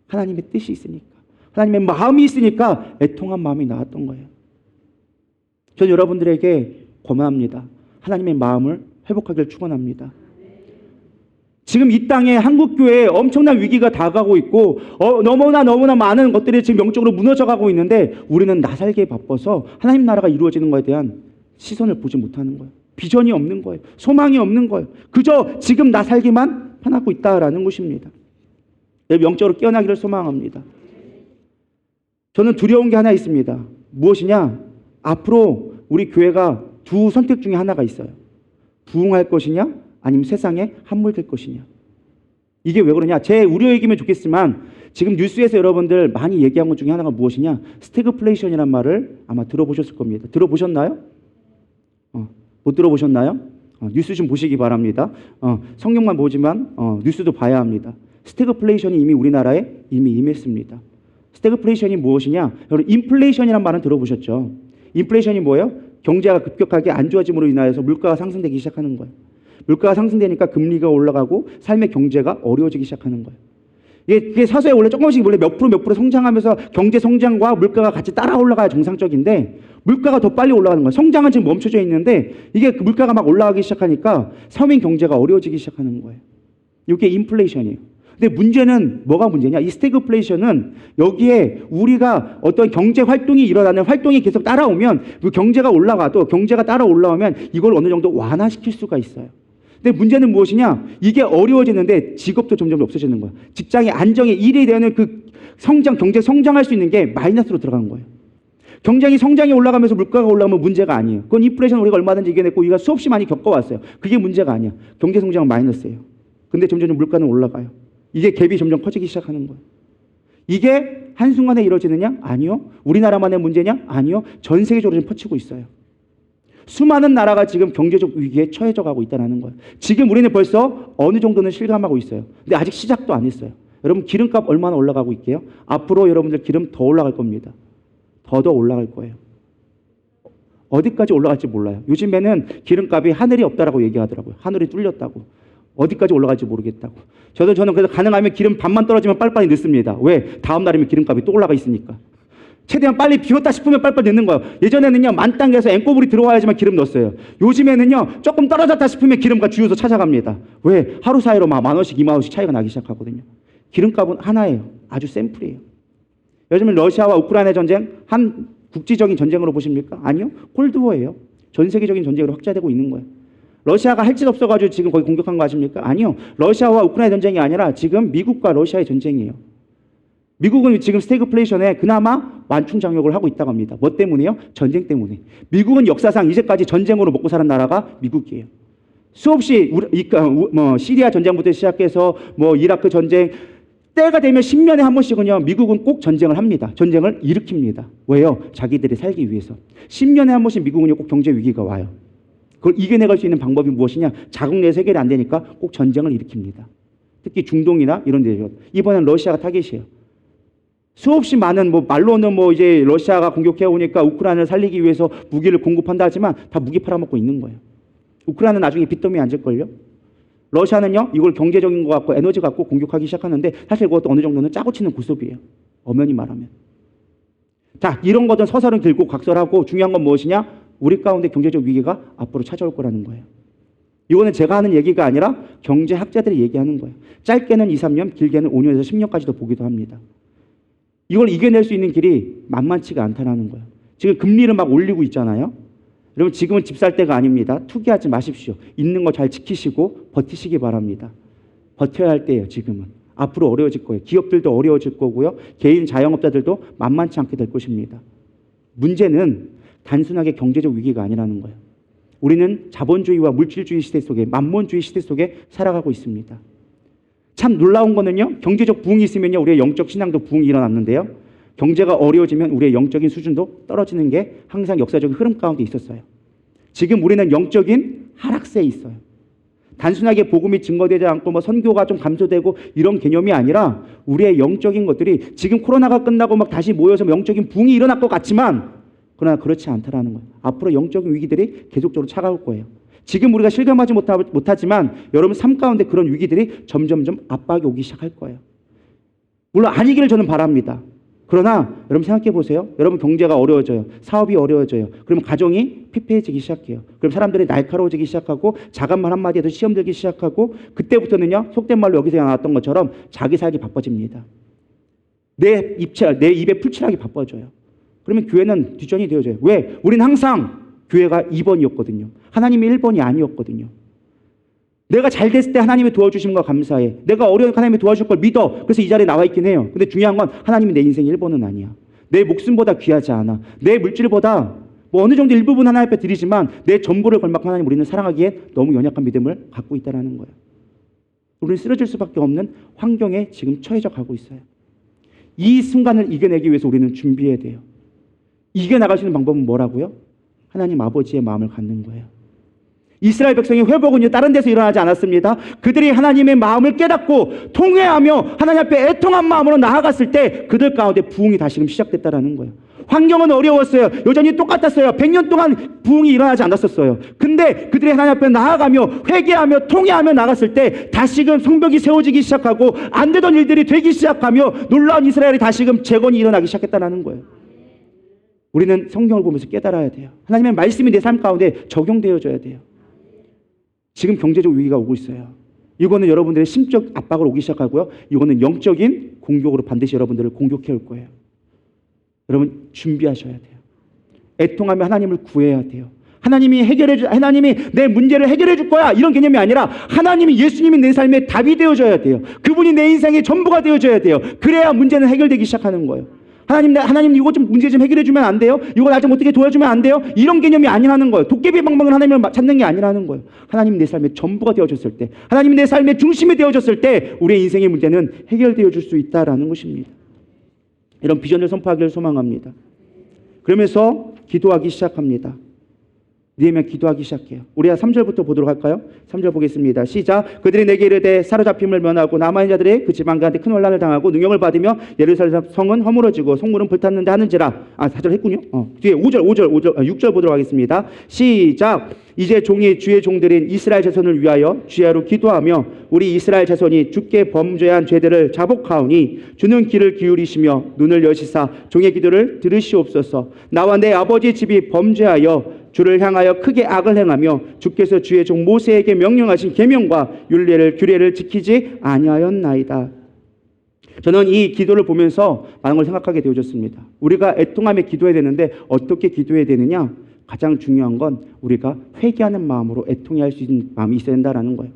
하나님의 뜻이 있으니까, 하나님의 마음이 있으니까 애통한 마음이 나왔던 거예요. 저는 여러분들에게 권합니다. 하나님의 마음을 회복하기를 축원합니다. 지금 이 땅에 한국교회에 엄청난 위기가 다가오고 있고 너무나 많은 것들이 지금 영적으로 무너져가고 있는데 우리는 나살기에 바빠서 하나님 나라가 이루어지는 것에 대한 시선을 보지 못하는 거예요. 비전이 없는 거예요. 소망이 없는 거예요. 그저 지금 나살기만 편하고 있다라는 것입니다. 영적으로 깨어나기를 소망합니다. 저는 두려운 게 하나 있습니다. 무엇이냐? 앞으로 우리 교회가 두 선택 중에 하나가 있어요. 부흥할 것이냐? 아니면 세상에 함몰될 것이냐. 이게 왜 그러냐? 제 우려이기면 좋겠지만 지금 뉴스에서 여러분들 많이 얘기한 것 중에 하나가 무엇이냐? 스태그플레이션이란 말을 아마 들어보셨을 겁니다. 들어보셨나요? 못 들어보셨나요? 뉴스 좀 보시기 바랍니다. 성경만 보지만 뉴스도 봐야 합니다. 스태그플레이션이 이미 우리나라에 이미 임했습니다. 스태그플레이션이 무엇이냐? 여러분, 인플레이션이란 말은 들어보셨죠? 인플레이션이 뭐예요? 경제가 급격하게 안 좋아짐으로 인하여서 물가가 상승되기 시작하는 거예요. 물가가 상승되니까 금리가 올라가고 삶의 경제가 어려워지기 시작하는 거예요. 이게 사소에 원래 조금씩 원래 몇 프로 성장하면서 경제 성장과 물가가 같이 따라 올라가야 정상적인데 물가가 더 빨리 올라가는 거예요. 성장은 지금 멈춰져 있는데 이게 그 물가가 막 올라가기 시작하니까 서민 경제가 어려워지기 시작하는 거예요. 이게 인플레이션이에요. 근데 문제는 뭐가 문제냐? 이 스태그플레이션은 여기에 우리가 어떤 경제 활동이 일어나는 활동이 계속 따라오면 그 경제가 올라가도 경제가 따라 올라오면 이걸 어느 정도 완화시킬 수가 있어요. 근데 문제는 무엇이냐? 이게 어려워지는데 직업도 점점 없어지는 거야. 직장의 안정의 일이 되는 그 성장, 경제 성장할 수 있는 게 마이너스로 들어가는 거예요. 경쟁이 성장이 올라가면서 물가가 올라오면 문제가 아니에요. 그건 인플레이션 우리가 얼마든지 이겨냈고 우리가 수없이 많이 겪어왔어요. 그게 문제가 아니야. 경제 성장은 마이너스예요. 근데 점점 물가는 올라가요. 이게 갭이 점점 커지기 시작하는 거예요. 이게 한순간에 이루어지느냐? 아니요. 우리나라만의 문제냐? 아니요. 전 세계적으로 지금 퍼지고 있어요. 수많은 나라가 지금 경제적 위기에 처해져 가고 있다는 거예요. 지금 우리는 벌써 어느 정도는 실감하고 있어요. 근데 아직 시작도 안 했어요. 여러분, 기름값 얼마나 올라가고 있게요? 앞으로 여러분들 기름 더 올라갈 겁니다. 더 올라갈 거예요. 어디까지 올라갈지 몰라요. 요즘에는 기름값이 하늘이 없다라고 얘기하더라고요. 하늘이 뚫렸다고. 어디까지 올라갈지 모르겠다고. 저는 그래서 가능하면 기름 반만 떨어지면 빨리빨리 넣습니다. 왜? 다음 날이면 기름값이 또 올라가 있으니까. 최대한 빨리 비웠다 싶으면 빨리빨리 넣는 거예요. 예전에는요, 만땅에서 앵꼬불이 들어와야지만 기름 넣었어요. 요즘에는요, 조금 떨어졌다 싶으면 기름과 주유소 찾아갑니다. 왜? 하루 사이로 막 10,000원씩, 20,000원씩 차이가 나기 시작하거든요. 기름값은 하나예요. 아주 샘플이에요. 요즘은 러시아와 우크라이나 전쟁, 한 국지적인 전쟁으로 보십니까? 아니요. 콜드워예요. 전 세계적인 전쟁으로 확장되고 있는 거예요. 러시아가 할 짓 없어가지고 지금 거기 공격한 거 아십니까? 아니요. 러시아와 우크라이나 전쟁이 아니라 지금 미국과 러시아의 전쟁이에요. 미국은 지금 스태그플레이션에 그나마 완충작용을 하고 있다고 합니다. 뭐 때문에요? 전쟁 때문에. 미국은 역사상 이제까지 전쟁으로 먹고 사는 나라가 미국이에요. 수없이 시리아 전쟁부터 시작해서 이라크 전쟁, 때가 되면 10년에 한 번씩은요, 미국은 꼭 전쟁을 합니다. 전쟁을 일으킵니다. 왜요? 자기들이 살기 위해서. 10년에 한 번씩 미국은요, 꼭 경제 위기가 와요. 그걸 이겨내갈 수 있는 방법이 무엇이냐? 자국 내에서 해결이 안 되니까 꼭 전쟁을 일으킵니다. 특히 중동이나 이런 데죠. 이번엔 러시아가 타겟이에요. 수없이 많은 말로는 이제 러시아가 공격해 오니까 우크라이나를 살리기 위해서 무기를 공급한다 하지만 다 무기 팔아먹고 있는 거예요. 우크라이나는 나중에 빚더미에 앉을걸요? 러시아는요, 이걸 경제적인 것 같고 에너지 갖고 공격하기 시작하는데 사실 그것도 어느 정도는 짜고 치는 구습이에요. 엄연히 말하면. 자, 이런 것은 서설은 길고 각설하고 중요한 건 무엇이냐? 우리 가운데 경제적 위기가 앞으로 찾아올 거라는 거예요. 이거는 제가 하는 얘기가 아니라 경제학자들이 얘기하는 거예요. 짧게는 2, 3년, 길게는 5년에서 10년까지도 보기도 합니다. 이걸 이겨낼 수 있는 길이 만만치가 않다는 거예요. 지금 금리를 막 올리고 있잖아요. 여러분 지금은 집 살 때가 아닙니다. 투기하지 마십시오. 있는 거 잘 지키시고 버티시기 바랍니다. 버텨야 할 때예요. 지금은. 앞으로 어려워질 거예요. 기업들도 어려워질 거고요. 개인 자영업자들도 만만치 않게 될 것입니다. 문제는 단순하게 경제적 위기가 아니라는 거예요. 우리는 자본주의와 물질주의 시대 속에, 만몬주의 시대 속에 살아가고 있습니다. 참 놀라운 거는요, 경제적 부흥이 있으면요, 우리의 영적 신앙도 부흥이 일어났는데요, 경제가 어려워지면 우리의 영적인 수준도 떨어지는 게 항상 역사적인 흐름 가운데 있었어요. 지금 우리는 영적인 하락세에 있어요. 단순하게 복음이 증거되지 않고 선교가 좀 감소되고 이런 개념이 아니라 우리의 영적인 것들이 지금 코로나가 끝나고 막 다시 모여서 영적인 부흥이 일어날 것 같지만 그러나 그렇지 않다라는 거예요. 앞으로 영적인 위기들이 계속적으로 차가울 거예요. 지금 우리가 실감하지 못하지만 여러분 삶 가운데 그런 위기들이 점점점 압박이 오기 시작할 거예요. 물론 아니기를 저는 바랍니다. 그러나 여러분 생각해 보세요. 여러분 경제가 어려워져요. 사업이 어려워져요. 그러면 가정이 피폐해지기 시작해요. 그럼 사람들이 날카로워지기 시작하고 작은 말 한마디에도 시험 들기 시작하고 그때부터는요, 속된 말로 여기서 나왔던 것처럼 자기 살기 바빠집니다. 내 입에 풀칠하기 바빠져요. 그러면 교회는 뒷전이 되어져요. 왜? 우리는 항상 교회가 2번이었거든요. 하나님이 1번이 아니었거든요. 내가 잘 됐을 때 하나님이 도와주심과 감사해. 내가 어려운 하나님이 도와줄 걸 믿어. 그래서 이 자리에 나와 있긴 해요. 근데 중요한 건 하나님이 내 인생 1번은 아니야. 내 목숨보다 귀하지 않아. 내 물질보다 어느 정도 일부분 하나님 앞에 드리지만 내 전부를 걸맞고 하나님 우리는 사랑하기에 너무 연약한 믿음을 갖고 있다는 거예요. 우리는 쓰러질 수밖에 없는 환경에 지금 처해져 가고 있어요. 이 순간을 이겨내기 위해서 우리는 준비해야 돼요. 이겨나갈 수 있는 방법은 뭐라고요? 하나님 아버지의 마음을 갖는 거예요. 이스라엘 백성의 회복은요, 다른 데서 일어나지 않았습니다. 그들이 하나님의 마음을 깨닫고 통회하며 하나님 앞에 애통한 마음으로 나아갔을 때 그들 가운데 부흥이 다시금 시작됐다라는 거예요. 환경은 어려웠어요. 여전히 똑같았어요. 100년 동안 부흥이 일어나지 않았었어요. 근데 그들이 하나님 앞에 나아가며 회개하며 통회하며 나갔을 때 다시금 성벽이 세워지기 시작하고 안 되던 일들이 되기 시작하며 놀라운 이스라엘이 다시금 재건이 일어나기 시작했다는 거예요. 우리는 성경을 보면서 깨달아야 돼요. 하나님의 말씀이 내 삶 가운데 적용되어져야 돼요. 지금 경제적 위기가 오고 있어요. 이거는 여러분들의 심적 압박을 오기 시작하고요. 이거는 영적인 공격으로 반드시 여러분들을 공격해 올 거예요. 여러분 준비하셔야 돼요. 애통하며 하나님을 구해야 돼요. 하나님이 내 문제를 해결해 줄 거야. 이런 개념이 아니라 하나님이 예수님이 내 삶의 답이 되어줘야 돼요. 그분이 내 인생의 전부가 되어줘야 돼요. 그래야 문제는 해결되기 시작하는 거예요. 하나님 이거 좀 문제 좀 해결해 주면 안 돼요? 이거 나 좀 어떻게 도와주면 안 돼요? 이런 개념이 아니라는 거예요. 도깨비 방망을 하나님을 찾는 게 아니라는 거예요. 하나님 내 삶의 전부가 되어졌을 때, 하나님 내 삶의 중심이 되어졌을 때 우리의 인생의 문제는 해결되어 줄 수 있다라는 것입니다. 이런 비전을 선포하기를 소망합니다. 그러면서 기도하기 시작합니다. 느헤미야 기도하기 시작해요. 우리 3절부터 보도록 할까요? 3절 보겠습니다. 시작. 그들이 내게 이르되 사로잡힘을 면하고 남아있는 자들이 그 지방가한테 큰 혼란을 당하고 능욕을 받으며 예루살렘 성은 허물어지고 성문은 불탔는데 하는지라. 4절 했군요. 뒤에 6절 보도록 하겠습니다. 시작. 이제 종이 주의 종들인 이스라엘 자손을 위하여 주야로 기도하며 우리 이스라엘 자손이 주께 범죄한 죄들을 자복하오니 주는 귀를 기울이시며 눈을 여시사 종의 기도를 들으시옵소서. 나와 내 아버지 집이 범죄하여 주를 향하여 크게 악을 행하며 주께서 주의 종 모세에게 명령하신 계명과 규례를 지키지 아니하였나이다. 저는 이 기도를 보면서 많은 걸 생각하게 되어졌습니다. 우리가 애통하며 기도해야 되는데 어떻게 기도해야 되느냐? 가장 중요한 건 우리가 회개하는 마음으로 애통해야 할 수 있는 마음이 있어야 된다는 거예요.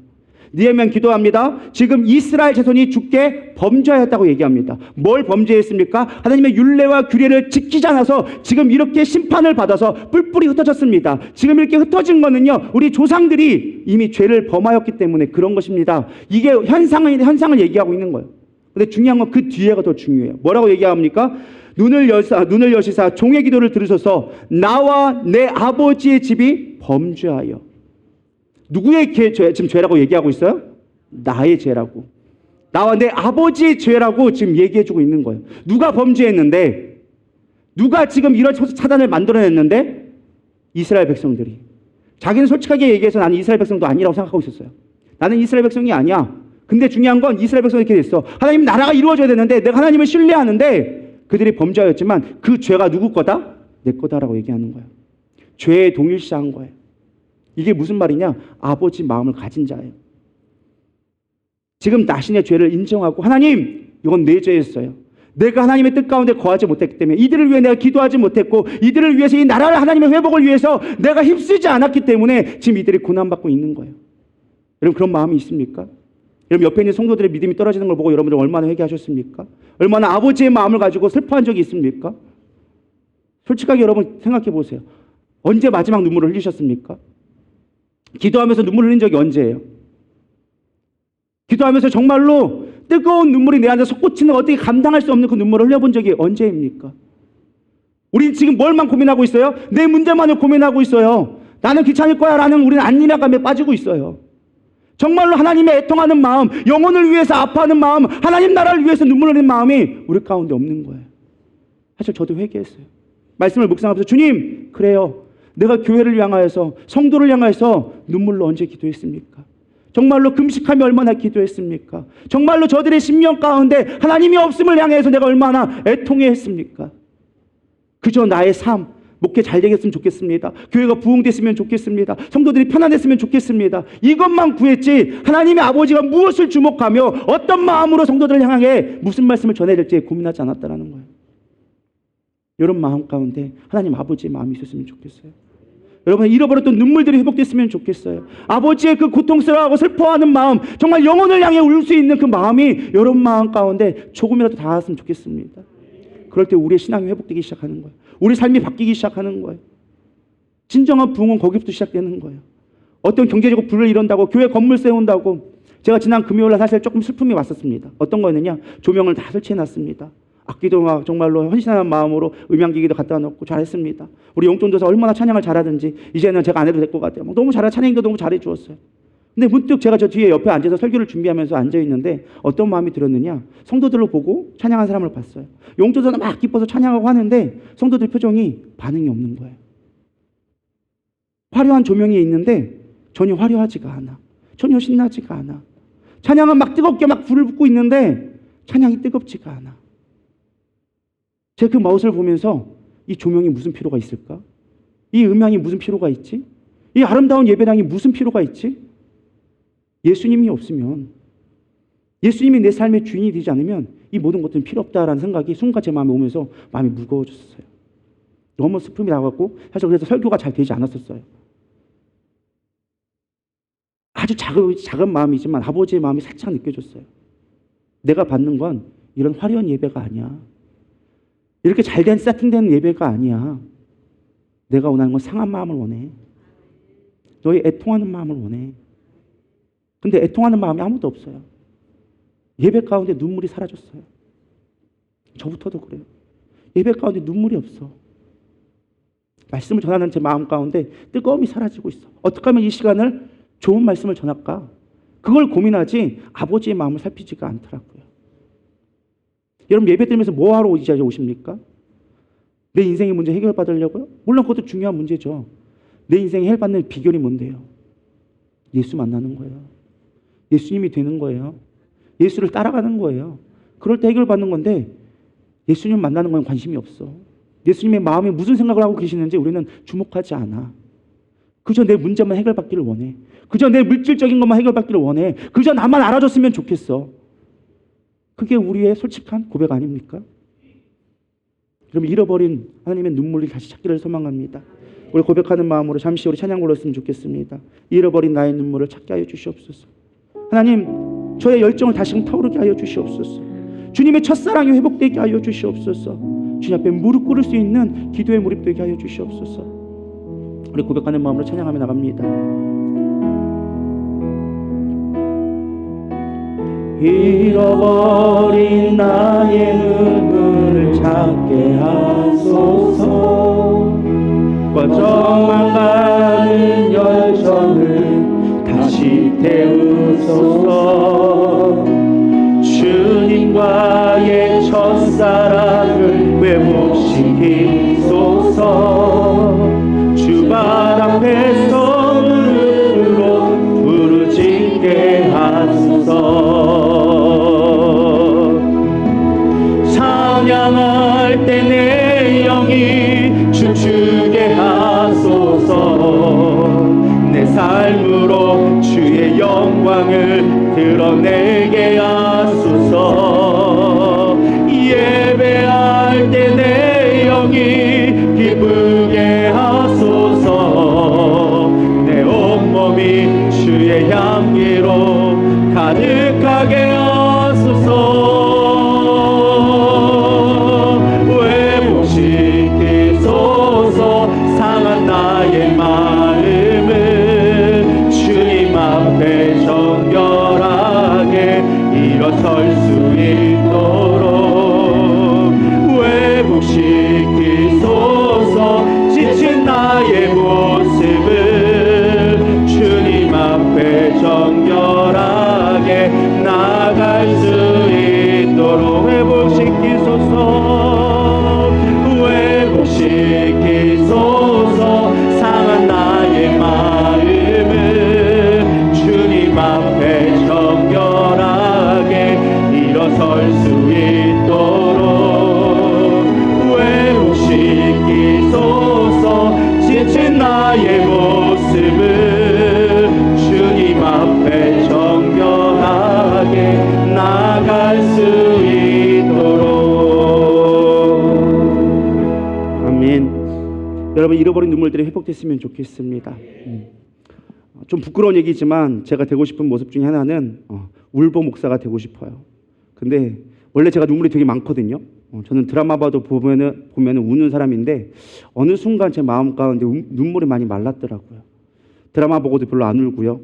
느헤미야 기도합니다. 지금 이스라엘 자손이 주께 범죄하였다고 얘기합니다. 뭘 범죄했습니까? 하나님의 율례와 규례를 지키지 않아서 지금 이렇게 심판을 받아서 뿔뿔이 흩어졌습니다. 지금 이렇게 흩어진 거는요, 우리 조상들이 이미 죄를 범하였기 때문에 그런 것입니다. 이게 현상을 얘기하고 있는 거예요. 근데 중요한 건 그 뒤에가 더 중요해요. 뭐라고 얘기합니까? 눈을 여시사 종의 기도를 들으소서. 나와 내 아버지의 집이 범죄하여. 누구의 지금 죄라고 얘기하고 있어요? 나의 죄라고. 나와 내 아버지의 죄라고 지금 얘기해주고 있는 거예요. 누가 범죄했는데? 누가 지금 이런 차단을 만들어냈는데? 이스라엘 백성들이. 자기는 솔직하게 얘기해서 나는 이스라엘 백성도 아니라고 생각하고 있었어요. 나는 이스라엘 백성이 아니야. 근데 중요한 건 이스라엘 백성이 이렇게 됐어. 하나님 나라가 이루어져야 되는데 내가 하나님을 신뢰하는데 그들이 범죄하였지만 그 죄가 누구 거다? 내 거다라고 얘기하는 거예요. 죄에 동일시한 거예요. 이게 무슨 말이냐? 아버지 마음을 가진 자예요. 지금 자신의 죄를 인정하고 하나님 이건 내 죄였어요. 내가 하나님의 뜻 가운데 거하지 못했기 때문에 이들을 위해 내가 기도하지 못했고 이들을 위해서 이 나라를 하나님의 회복을 위해서 내가 힘쓰지 않았기 때문에 지금 이들이 고난받고 있는 거예요. 여러분 그런 마음이 있습니까? 여러분 옆에 있는 성도들의 믿음이 떨어지는 걸 보고 여러분들 얼마나 회개하셨습니까? 얼마나 아버지의 마음을 가지고 슬퍼한 적이 있습니까? 솔직하게 여러분 생각해 보세요. 언제 마지막 눈물을 흘리셨습니까? 기도하면서 눈물 흘린 적이 언제예요? 기도하면서 정말로 뜨거운 눈물이 내 안에 솟구치는 어떻게 감당할 수 없는 그 눈물을 흘려본 적이 언제입니까? 우리는 지금 뭘만 고민하고 있어요? 내 문제만을 고민하고 있어요. 나는 귀찮을 거야 라는 우리는 안일함에 빠지고 있어요. 정말로 하나님의 애통하는 마음, 영혼을 위해서 아파하는 마음, 하나님 나라를 위해서 눈물 흘리는 마음이 우리 가운데 없는 거예요. 사실 저도 회개했어요. 말씀을 묵상하면서 주님 그래요. 내가 교회를 향하여서 성도를 향하여서 눈물로 언제 기도했습니까? 정말로 금식하며 얼마나 기도했습니까? 정말로 저들의 심령 가운데 하나님이 없음을 향해서 내가 얼마나 애통해 했습니까? 그저 나의 삶, 목회 잘 되겠으면 좋겠습니다. 교회가 부흥됐으면 좋겠습니다. 성도들이 편안했으면 좋겠습니다. 이것만 구했지 하나님의 아버지가 무엇을 주목하며 어떤 마음으로 성도들을 향해 무슨 말씀을 전해야 될지 고민하지 않았다는 거예요. 이런 마음 가운데 하나님 아버지의 마음이 있었으면 좋겠어요. 여러분 잃어버렸던 눈물들이 회복됐으면 좋겠어요. 아버지의 그 고통스러워하고 슬퍼하는 마음, 정말 영혼을 향해 울 수 있는 그 마음이 이런 마음 가운데 조금이라도 닿았으면 좋겠습니다. 그럴 때 우리의 신앙이 회복되기 시작하는 거예요. 우리 삶이 바뀌기 시작하는 거예요. 진정한 부흥은 거기부터 시작되는 거예요. 어떤 경제적으로 불을 이룬다고 교회 건물 세운다고 제가 지난 금요일날 사실 조금 슬픔이 왔었습니다. 어떤 거였느냐? 조명을 다 설치해놨습니다. 악기도 막 정말로 헌신하는 마음으로 음향기기도 갖다 놓고 잘했습니다. 우리 용돈도사 얼마나 찬양을 잘하든지 이제는 제가 안 해도 될 것 같아요. 너무 찬양도 너무 잘해 주었어요. 근데 문득 제가 저 뒤에 옆에 앉아서 설교를 준비하면서 앉아있는데 어떤 마음이 들었느냐? 성도들을 보고 찬양한 사람을 봤어요. 용돈도사 막 기뻐서 찬양하고 하는데 성도들 표정이 반응이 없는 거예요. 화려한 조명이 있는데 전혀 화려하지가 않아. 전혀 신나지가 않아. 찬양은 막 뜨겁게 막 불을 붙고 있는데 찬양이 뜨겁지가 않아. 제가 그 모습을 보면서 이 조명이 무슨 필요가 있을까? 이 음향이 무슨 필요가 있지? 이 아름다운 예배당이 무슨 필요가 있지? 예수님이 없으면, 예수님이 내 삶의 주인이 되지 않으면 이 모든 것들은 필요 없다라는 생각이 순간 제 마음에 오면서 마음이 무거워졌어요. 너무 슬픔이 나갖고 사실 그래서 설교가 잘 되지 않았었어요. 아주 작은 마음이지만 아버지의 마음이 살짝 느껴졌어요. 내가 받는 건 이런 화려한 예배가 아니야. 이렇게 잘된 세팅된 예배가 아니야. 내가 원하는 건 상한 마음을 원해. 너의 애통하는 마음을 원해. 근데 애통하는 마음이 아무도 없어요. 예배 가운데 눈물이 사라졌어요. 저부터도 그래요. 예배 가운데 눈물이 없어. 말씀을 전하는 제 마음 가운데 뜨거움이 사라지고 있어. 어떻게 하면 이 시간을 좋은 말씀을 전할까? 그걸 고민하지 아버지의 마음을 살피지가 않더라고요. 여러분 예배 드리면서 뭐하러 이 자리에 오십니까? 내 인생의 문제 해결받으려고요? 물론 그것도 중요한 문제죠. 내 인생에 해결받는 비결이 뭔데요? 예수 만나는 거예요. 예수님이 되는 거예요. 예수를 따라가는 거예요. 그럴 때 해결받는 건데 예수님 만나는 건 관심이 없어. 예수님의 마음에 무슨 생각을 하고 계시는지 우리는 주목하지 않아. 그저 내 문제만 해결받기를 원해. 그저 내 물질적인 것만 해결받기를 원해. 그저 나만 알아줬으면 좋겠어. 그게 우리의 솔직한 고백 아닙니까? 그럼 잃어버린 하나님의 눈물을 다시 찾기를 소망합니다. 우리 고백하는 마음으로 잠시 우리 찬양 불렀으면 좋겠습니다. 잃어버린 나의 눈물을 찾게 하여 주시옵소서. 하나님, 저의 열정을 다시금 타오르게 하여 주시옵소서. 주님의 첫사랑이 회복되게 하여 주시옵소서. 주님 앞에 무릎 꿇을 수 있는 기도의 무릎 되게 하여 주시옵소서. 우리 고백하는 마음으로 찬양하며 나갑니다. 잃어버린 나의 눈물을 찾게 하소서. 꺼져만 가는 열정을 다시 태우소서. 주님과의 첫사랑을 회복시키소서. 주발 앞에서 무릎으로 부르짖게 하소서. 찬양할 때 내 영이 춤추게 하소서. 내 삶으로 주의 영광을 드러내게 하소서. 예배할 때 내 영이 기쁘게 하소서. 내 온몸이 주의 향기로 가득하게 하소서. 회복시키소서. 상한 나의 마음을 주님 앞에 정결하게 일어설 수 있도록 회복시키소서. 지친 나의 모습을 주님 앞에 정결하게 나갈 수 있도록 회복시키소서. 회복시키소서. 상한 나의 마음을 주님 앞에 정결하게 일어설 수 있도록 회복시키소서. 지친 나의 모습을 주님 앞에 정결하게 나갈 수 있도록. 아멘. 여러분 잃어버린 눈물들이 회복됐으면 좋겠습니다. 좀 부끄러운 얘기지만 제가 되고 싶은 모습 중에 하나는 울보 목사가 되고 싶어요. 근데 원래 제가 눈물이 되게 많거든요. 저는 드라마 봐도 보면은 우는 사람인데 어느 순간 제 마음 가운데 눈물이 많이 말랐더라고요. 드라마 보고도 별로 안 울고요.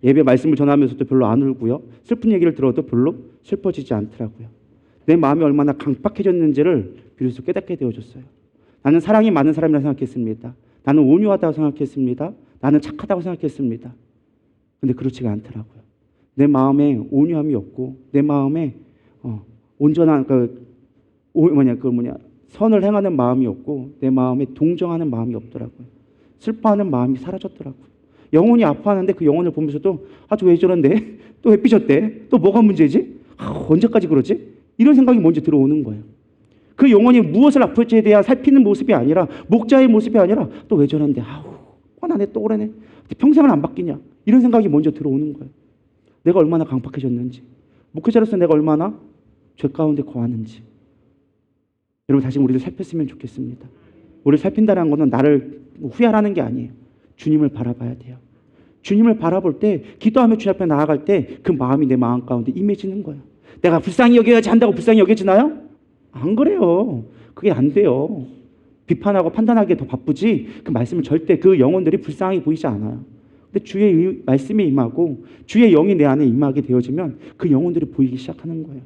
예배 말씀을 전하면서도 별로 안 울고요. 슬픈 얘기를 들어도 별로 슬퍼지지 않더라고요. 내 마음이 얼마나 강팍해졌는지를 비로소 깨닫게 되어졌어요. 나는 사랑이 많은 사람이라고 생각했습니다. 나는 온유하다고 생각했습니다. 나는 착하다고 생각했습니다. 근데 그렇지가 않더라고요. 내 마음에 온유함이 없고 내 마음에 온전한 선을 행하는 마음이 없고 내 마음에 동정하는 마음이 없더라고요. 슬퍼하는 마음이 사라졌더라고요. 영혼이 아파하는데 그 영혼을 보면서도 저 왜 저런데? 또 왜 삐졌대? 또 뭐가 문제지? 언제까지 그러지? 이런 생각이 먼저 들어오는 거예요. 그 영혼이 무엇을 아플지에 대한 살피는 모습이 아니라 목자의 모습이 아니라 또 왜 저런데? 화나네 또 그러네. 평생은 안 바뀌냐? 이런 생각이 먼저 들어오는 거예요. 내가 얼마나 강팍해졌는지, 목회자로서 내가 얼마나 죄 가운데 거하는지. 여러분 다시 우리를 살폈으면 좋겠습니다. 우리를 살핀다는 것은 나를 후회하라는 게 아니에요. 주님을 바라봐야 돼요. 주님을 바라볼 때 기도하며 주님 앞에 나아갈 때 그 마음이 내 마음 가운데 임해지는 거예요. 내가 불쌍히 여겨야지 한다고 불쌍히 여겨지나요? 안 그래요. 그게 안 돼요. 비판하고 판단하기에 더 바쁘지 그 말씀을 절대 그 영혼들이 불쌍하게 보이지 않아요. 근데 주의 말씀이 임하고 주의 영이 내 안에 임하게 되어지면 그 영혼들이 보이기 시작하는 거예요.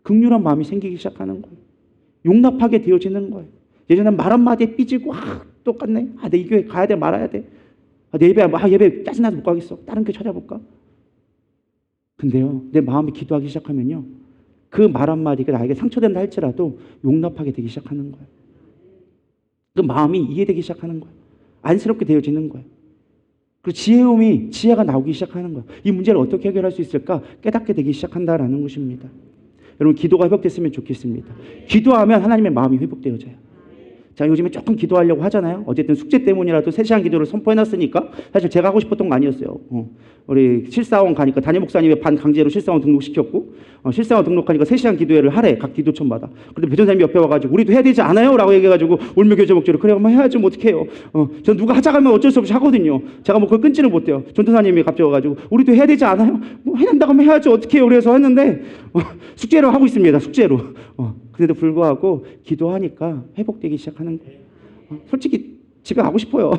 긍휼한 마음이 생기기 시작하는 거예요. 용납하게 되어지는 거예요. 예전에 말 한마디에 삐지고 또 똑같네. 내 이 교회 가야 돼 말아야 돼. 내 예배 짜증나서 못 가겠어. 다른 교회 찾아볼까? 근데요, 내 마음이 기도하기 시작하면요, 그 말 한마디가 나에게 상처된다 할지라도 용납하게 되기 시작하는 거예요. 그 마음이 이해되기 시작하는 거예요. 안쓰럽게 되어지는 거예요. 그리고 지혜가 나오기 시작하는 거예요. 이 문제를 어떻게 해결할 수 있을까 깨닫게 되기 시작한다라는 것입니다. 여러분, 기도가 회복됐으면 좋겠습니다. 기도하면 하나님의 마음이 회복되어져요. 자, 요즘에 조금 기도하려고 하잖아요. 어쨌든 숙제 때문이라도 3시간 기도를 선포해놨으니까 사실 제가 하고 싶었던 거 아니었어요. 우리 실사원 가니까 담임 목사님이 반 강제로 실사원 등록시켰고, 실사원 등록하니까 3시간 기도회를 하래, 각 기도촌마다. 근데 배전사님이 옆에 와가지고 우리도 해야 되지 않아요? 라고 얘기해가지고 울며 겨자 목소리로 그래 그럼 해야지 뭐 어떡해요. 전 누가 하자고 하면 어쩔 수 없이 하거든요. 제가 뭐 그걸 끊지는 못해요. 전도사님이 갑자기 와가지고 우리도 해야 되지 않아요? 뭐 해야 된다고 하면 해야지 어떡해요. 그래서 했는데 숙제로 하고 있습니다. 숙제로. 그래도 불구하고 기도하니까 회복되기 시작하는 거예요. 솔직히 집에 가고 싶어요.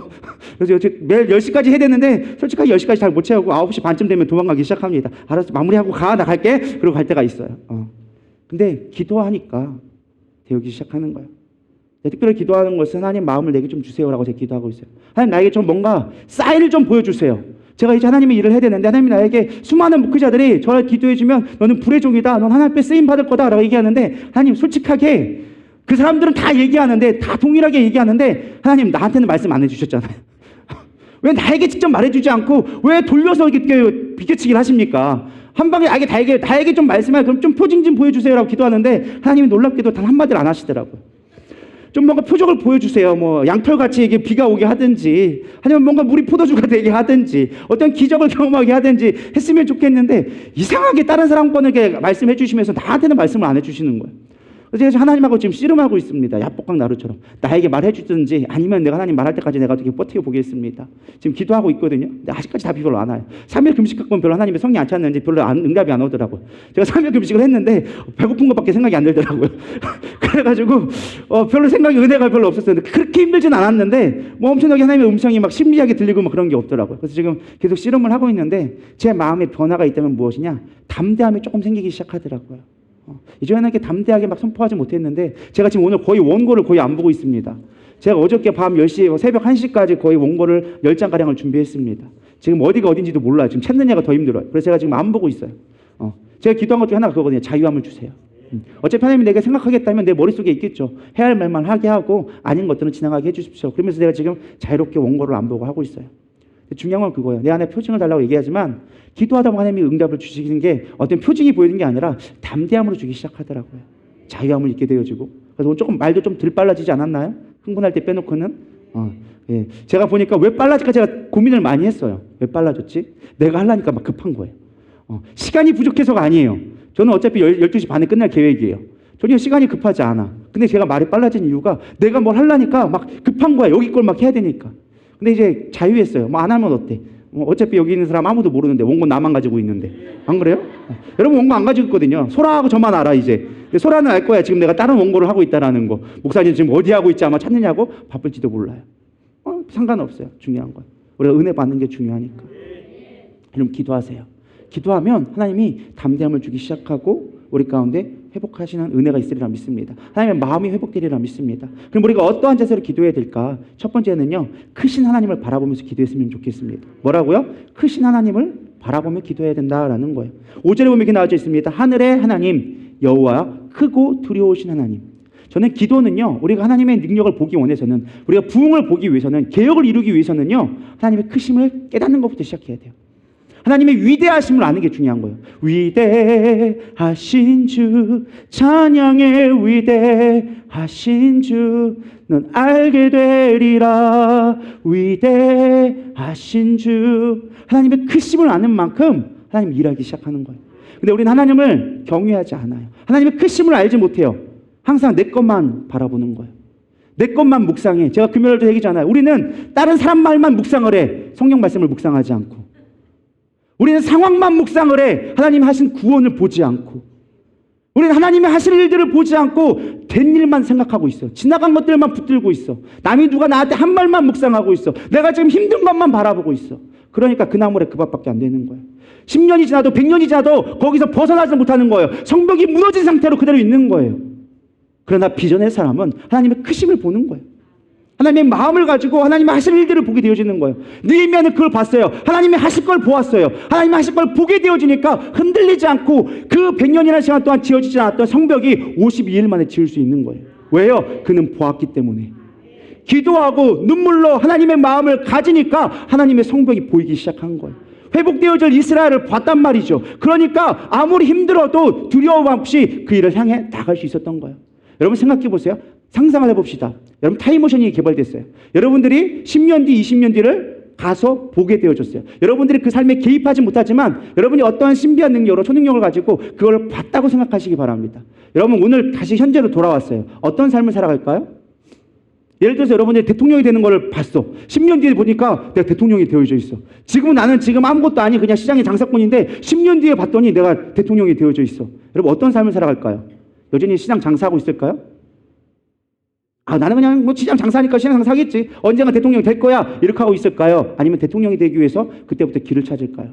그래서 매일 10시까지 해야 되는데 솔직하게 10시까지 잘 못 채우고 9시 반쯤 되면 도망가기 시작합니다. 알았어, 마무리하고 가, 나 갈게. 그러고 갈 때가 있어요. 근데 기도하니까 되기 시작하는 거예요. 특별히 기도하는 것은 하나님 마음을 내게 좀 주세요라고 제가 기도하고 있어요. 하나님 나에게 좀 뭔가 사인을 좀 보여주세요. 제가 이제 하나님의 일을 해야 되는데 하나님이 나에게 수많은 목회자들이 저를 기도해주면 너는 불의 종이다, 넌 하나님 앞에 쓰임받을 거다 라고 얘기하는데, 하나님 솔직하게 그 사람들은 다 얘기하는데, 다 동일하게 얘기하는데 하나님 나한테는 말씀 안 해주셨잖아요. 왜 나에게 직접 말해주지 않고 왜 돌려서 이렇게 비껴치기를 하십니까? 한 방에 나에게 좀 말씀해, 그럼 좀 표징 좀 보여주세요 라고 기도하는데 하나님이 놀랍게도 단 한마디를 안 하시더라고요. 좀 뭔가 표적을 보여주세요. 뭐 양털같이 이게 비가 오게 하든지, 아니면 뭔가 물이 포도주가 되게 하든지, 어떤 기적을 경험하게 하든지 했으면 좋겠는데, 이상하게 다른 사람 거는 말씀해 주시면서 나한테는 말씀을 안 해주시는 거예요. 그래서 제가 하나님하고 지금 씨름하고 있습니다. 야복강 나루처럼. 나에게 말해 주든지 아니면 내가 하나님 말할 때까지 내가 어떻게 버티고 보겠습니다. 지금 기도하고 있거든요. 근데 아직까지 답이 별로 안 와요. 3일 금식 갖고는 별로 하나님의 성이 안 찼는지 별로 응답이 안 오더라고요. 제가 3일 금식을 했는데 배고픈 것밖에 생각이 안 들더라고요. 그래가지고 별로 은혜가 별로 없었어요. 그렇게 힘들진 않았는데 뭐 엄청나게 하나님의 음성이 막 신비하게 들리고 막 그런 게 없더라고요. 그래서 지금 계속 씨름을 하고 있는데 제 마음에 변화가 있다면 무엇이냐? 담대함이 조금 생기기 시작하더라고요. 이전에는 이렇게 담대하게 막 선포하지 못했는데 제가 지금 오늘 거의 원고를 거의 안 보고 있습니다. 제가 어저께 밤 10시, 새벽 1시까지 거의 원고를 10장가량을 준비했습니다. 지금 어디가 어딘지도 몰라요. 지금 찾느냐가 더 힘들어요. 그래서 제가 지금 안 보고 있어요. 제가 기도한 것 중에 하나가 그거거든요. 자유함을 주세요. 어차피 하나님이 내가 생각하겠다면 내 머릿속에 있겠죠. 해야 할 말만 하게 하고 아닌 것들은 지나가게 해주십시오. 그러면서 내가 지금 자유롭게 원고를 안 보고 하고 있어요. 중요한 건 그거예요. 내 안에 표징을 달라고 얘기하지만 기도하다 보면 하나님이 응답을 주시는 게 어떤 표징이 보이는 게 아니라 담대함으로 주기 시작하더라고요. 자유함을 잊게 되어지고. 그래서 오늘 조금 말도 좀 덜 빨라지지 않았나요? 흥분할 때 빼놓고는. 예. 제가 보니까 왜 빨라질까 제가 고민을 많이 했어요. 왜 빨라졌지? 내가 하려니까 막 급한 거예요. 시간이 부족해서가 아니에요. 저는 어차피 12시 반에 끝날 계획이에요. 전혀 시간이 급하지 않아. 근데 제가 말이 빨라진 이유가 내가 뭘 하려니까 막 급한 거야. 여기 걸 막 해야 되니까. 근데 이제 자유했어요. 뭐 안 하면 어때? 어차피 여기 있는 사람 아무도 모르는데 원고 나만 가지고 있는데. 안 그래요? 여러분 원고 안 가지고 있거든요. 소라하고 저만 알아 이제. 근데 소라는 알 거야. 지금 내가 다른 원고를 하고 있다라는 거. 목사님 지금 어디 하고 있지 아마 찾느냐고? 바쁠지도 몰라요. 상관없어요. 중요한 건. 우리가 은혜 받는 게 중요하니까. 여러분 기도하세요. 기도하면 하나님이 담대함을 주기 시작하고 우리 가운데 회복하시는 은혜가 있으리라 믿습니다. 하나님의 마음이 회복되리라 믿습니다. 그럼 우리가 어떠한 자세로 기도해야 될까? 첫 번째는요, 크신 하나님을 바라보면서 기도했으면 좋겠습니다. 뭐라고요? 크신 하나님을 바라보며 기도해야 된다라는 거예요. 5절에 보면 이렇게 나와져 있습니다. 하늘의 하나님 여호와 크고 두려우신 하나님. 저는 기도는요, 우리가 하나님의 능력을 보기 원해서는, 우리가 부흥을 보기 위해서는, 개혁을 이루기 위해서는요, 하나님의 크심을 깨닫는 것부터 시작해야 돼요. 하나님의 위대하심을 아는 게 중요한 거예요. 위대하신 주, 찬양의 위대하신 주, 넌 알게 되리라. 위대하신 주. 하나님의 크심을 아는 만큼 하나님 일하기 시작하는 거예요. 근데 우리는 하나님을 경외하지 않아요. 하나님의 크심을 알지 못해요. 항상 내 것만 바라보는 거예요. 내 것만 묵상해. 제가 금요일도 얘기잖아요. 우리는 다른 사람 말만 묵상을 해. 성경 말씀을 묵상하지 않고. 우리는 상황만 묵상을 해. 하나님이 하신 구원을 보지 않고. 우리는 하나님이 하실 일들을 보지 않고 된 일만 생각하고 있어. 지나간 것들만 붙들고 있어. 남이 누가 나한테 한 말만 묵상하고 있어. 내가 지금 힘든 것만 바라보고 있어. 그러니까 그 나물에 그 밥밖에 안 되는 거예요. 10년이 지나도 100년이 지나도 거기서 벗어나지 못하는 거예요. 성벽이 무너진 상태로 그대로 있는 거예요. 그러나 비전의 사람은 하나님의 크심을 보는 거예요. 하나님의 마음을 가지고 하나님의 하실 일들을 보게 되어지는 거예요. 느헤미야는 그걸 봤어요. 하나님이 하실 걸 보았어요. 하나님이 하실 걸 보게 되어지니까 흔들리지 않고 그 100년이라는 시간 동안 지어지지 않았던 성벽이 52일 만에 지을 수 있는 거예요. 왜요? 그는 보았기 때문에. 기도하고 눈물로 하나님의 마음을 가지니까 하나님의 성벽이 보이기 시작한 거예요. 회복되어질 이스라엘을 봤단 말이죠. 그러니까 아무리 힘들어도 두려움 없이 그 일을 향해 나갈 수 있었던 거예요. 여러분 생각해 보세요. 상상을 해봅시다. 여러분 타임머신이 개발됐어요. 여러분들이 10년 뒤, 20년 뒤를 가서 보게 되어졌어요. 여러분들이 그 삶에 개입하지 못하지만 여러분이 어떠한 신비한 능력으로 초능력을 가지고 그걸 봤다고 생각하시기 바랍니다. 여러분 오늘 다시 현재로 돌아왔어요. 어떤 삶을 살아갈까요? 예를 들어서 여러분들이 대통령이 되는 걸 봤어. 10년 뒤에 보니까 내가 대통령이 되어져 있어. 지금은 나는 지금 아무것도 아닌 그냥 시장의 장사꾼인데 10년 뒤에 봤더니 내가 대통령이 되어져 있어. 여러분 어떤 삶을 살아갈까요? 여전히 시장 장사하고 있을까요? 아, 나는 그냥 뭐 시장 장사하니까 시장 장사하겠지. 언젠가 대통령이 될 거야. 이렇게 하고 있을까요? 아니면 대통령이 되기 위해서 그때부터 길을 찾을까요?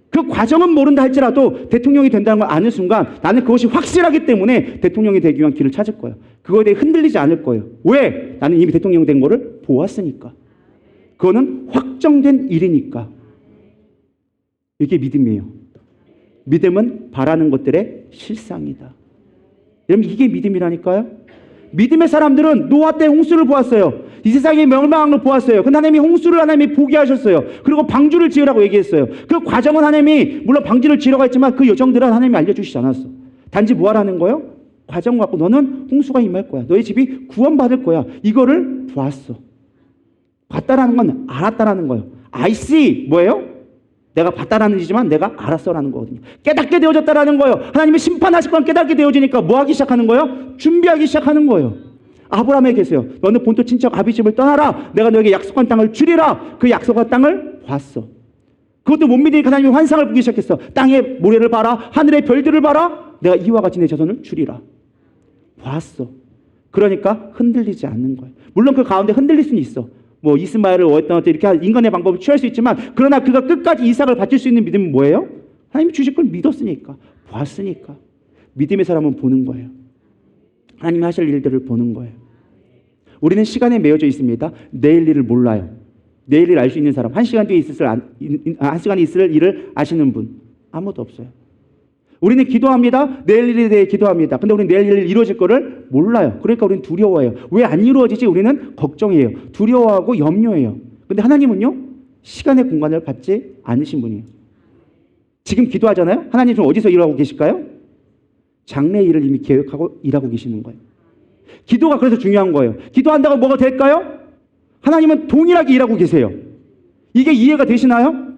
그 과정은 모른다 할지라도 대통령이 된다는 걸 아는 순간 나는 그것이 확실하기 때문에 대통령이 되기 위한 길을 찾을 거예요. 그거에 대해 흔들리지 않을 거예요. 왜? 나는 이미 대통령 된 거를 보았으니까. 그거는 확정된 일이니까. 이게 믿음이에요. 믿음은 바라는 것들의 실상이다. 여러분 이게 믿음이라니까요. 믿음의 사람들은 노아 때 홍수를 보았어요. 이 세상의 멸망한 걸 보았어요. 근데 하나님이 홍수를 하나님이 보게 하셨어요. 그리고 방주를 지으라고 얘기했어요. 그 과정은 하나님이 물론 방주를 지으라고 했지만 그 여정들은 하나님이 알려주시지 않았어. 단지 뭐 하라는 거예요? 과정 갖고 너는 홍수가 임할 거야. 너희 집이 구원받을 거야. 이거를 보았어. 봤다라는 건 알았다라는 거예요. I see 뭐예요? 내가 봤다라는 뜻이지만 내가 알았어라는 거거든요. 깨닫게 되어졌다라는 거예요. 하나님이 심판하실 건 깨닫게 되어지니까 뭐 하기 시작하는 거예요? 준비하기 시작하는 거예요. 아브라함에게서요. 너는 본토 친척 아비 집을 떠나라. 내가 너에게 약속한 땅을 주리라. 그 약속한 땅을 봤어. 그것도 못 믿으니까 하나님이 환상을 보기 시작했어. 땅의 모래를 봐라. 하늘의 별들을 봐라. 내가 이와 같이 내 자손을 주리라. 봤어. 그러니까 흔들리지 않는 거예요. 물론 그 가운데 흔들릴 수는 있어. 뭐 이스마엘을 어떤 이렇게 인간의 방법을 취할 수 있지만 그러나 그가 끝까지 이삭을 바칠 수 있는 믿음은 뭐예요? 하나님이 주실 걸 믿었으니까. 봤으니까. 믿음의 사람은 보는 거예요. 하나님이 하실 일들을 보는 거예요. 우리는 시간에 매여져 있습니다. 내일 일을 몰라요. 내일 일을 알 수 있는 사람, 한 시간 뒤에 한 시간에 있을 일을 아시는 분 아무도 없어요. 우리는 기도합니다. 내일 일에 대해 기도합니다. 근데 우리는 내일 일 이루어질 거를 몰라요. 그러니까 우리는 두려워해요. 왜 안 이루어지지? 우리는 걱정해요. 두려워하고 염려해요. 근데 하나님은요, 시간의 공간을 받지 않으신 분이에요. 지금 기도하잖아요. 하나님 지금 어디서 일하고 계실까요? 장래 일을 이미 계획하고 일하고 계시는 거예요. 기도가 그래서 중요한 거예요. 기도한다고 뭐가 될까요? 하나님은 동일하게 일하고 계세요. 이게 이해가 되시나요?